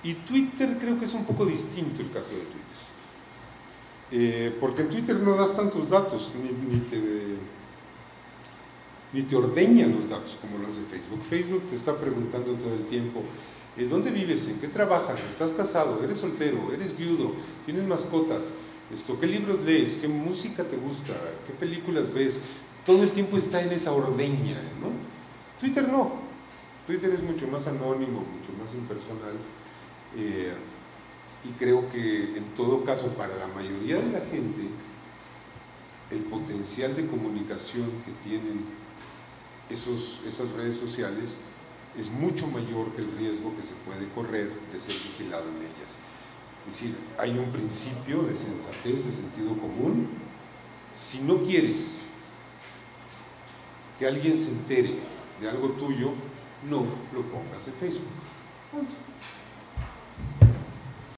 Y Twitter creo que es un poco distinto el caso de Twitter. Porque en Twitter no das tantos datos, ni te ordeña los datos como lo hace Facebook. Facebook te está preguntando todo el tiempo, ¿dónde vives? ¿En qué trabajas? ¿Estás casado? ¿Eres soltero? ¿Eres viudo? ¿Tienes mascotas? ¿Qué libros lees? ¿Qué música te gusta? ¿Qué películas ves? Todo el tiempo está en esa ordeña, ¿no? Twitter no. Twitter es mucho más anónimo, mucho más impersonal. Y creo que en todo caso para la mayoría de la gente el potencial de comunicación que tienen esas redes sociales es mucho mayor que el riesgo que se puede correr de ser vigilado en ellas. Es decir, hay un principio de sensatez, de sentido común. Si no quieres que alguien se entere de algo tuyo, no lo pongas en Facebook. Punto.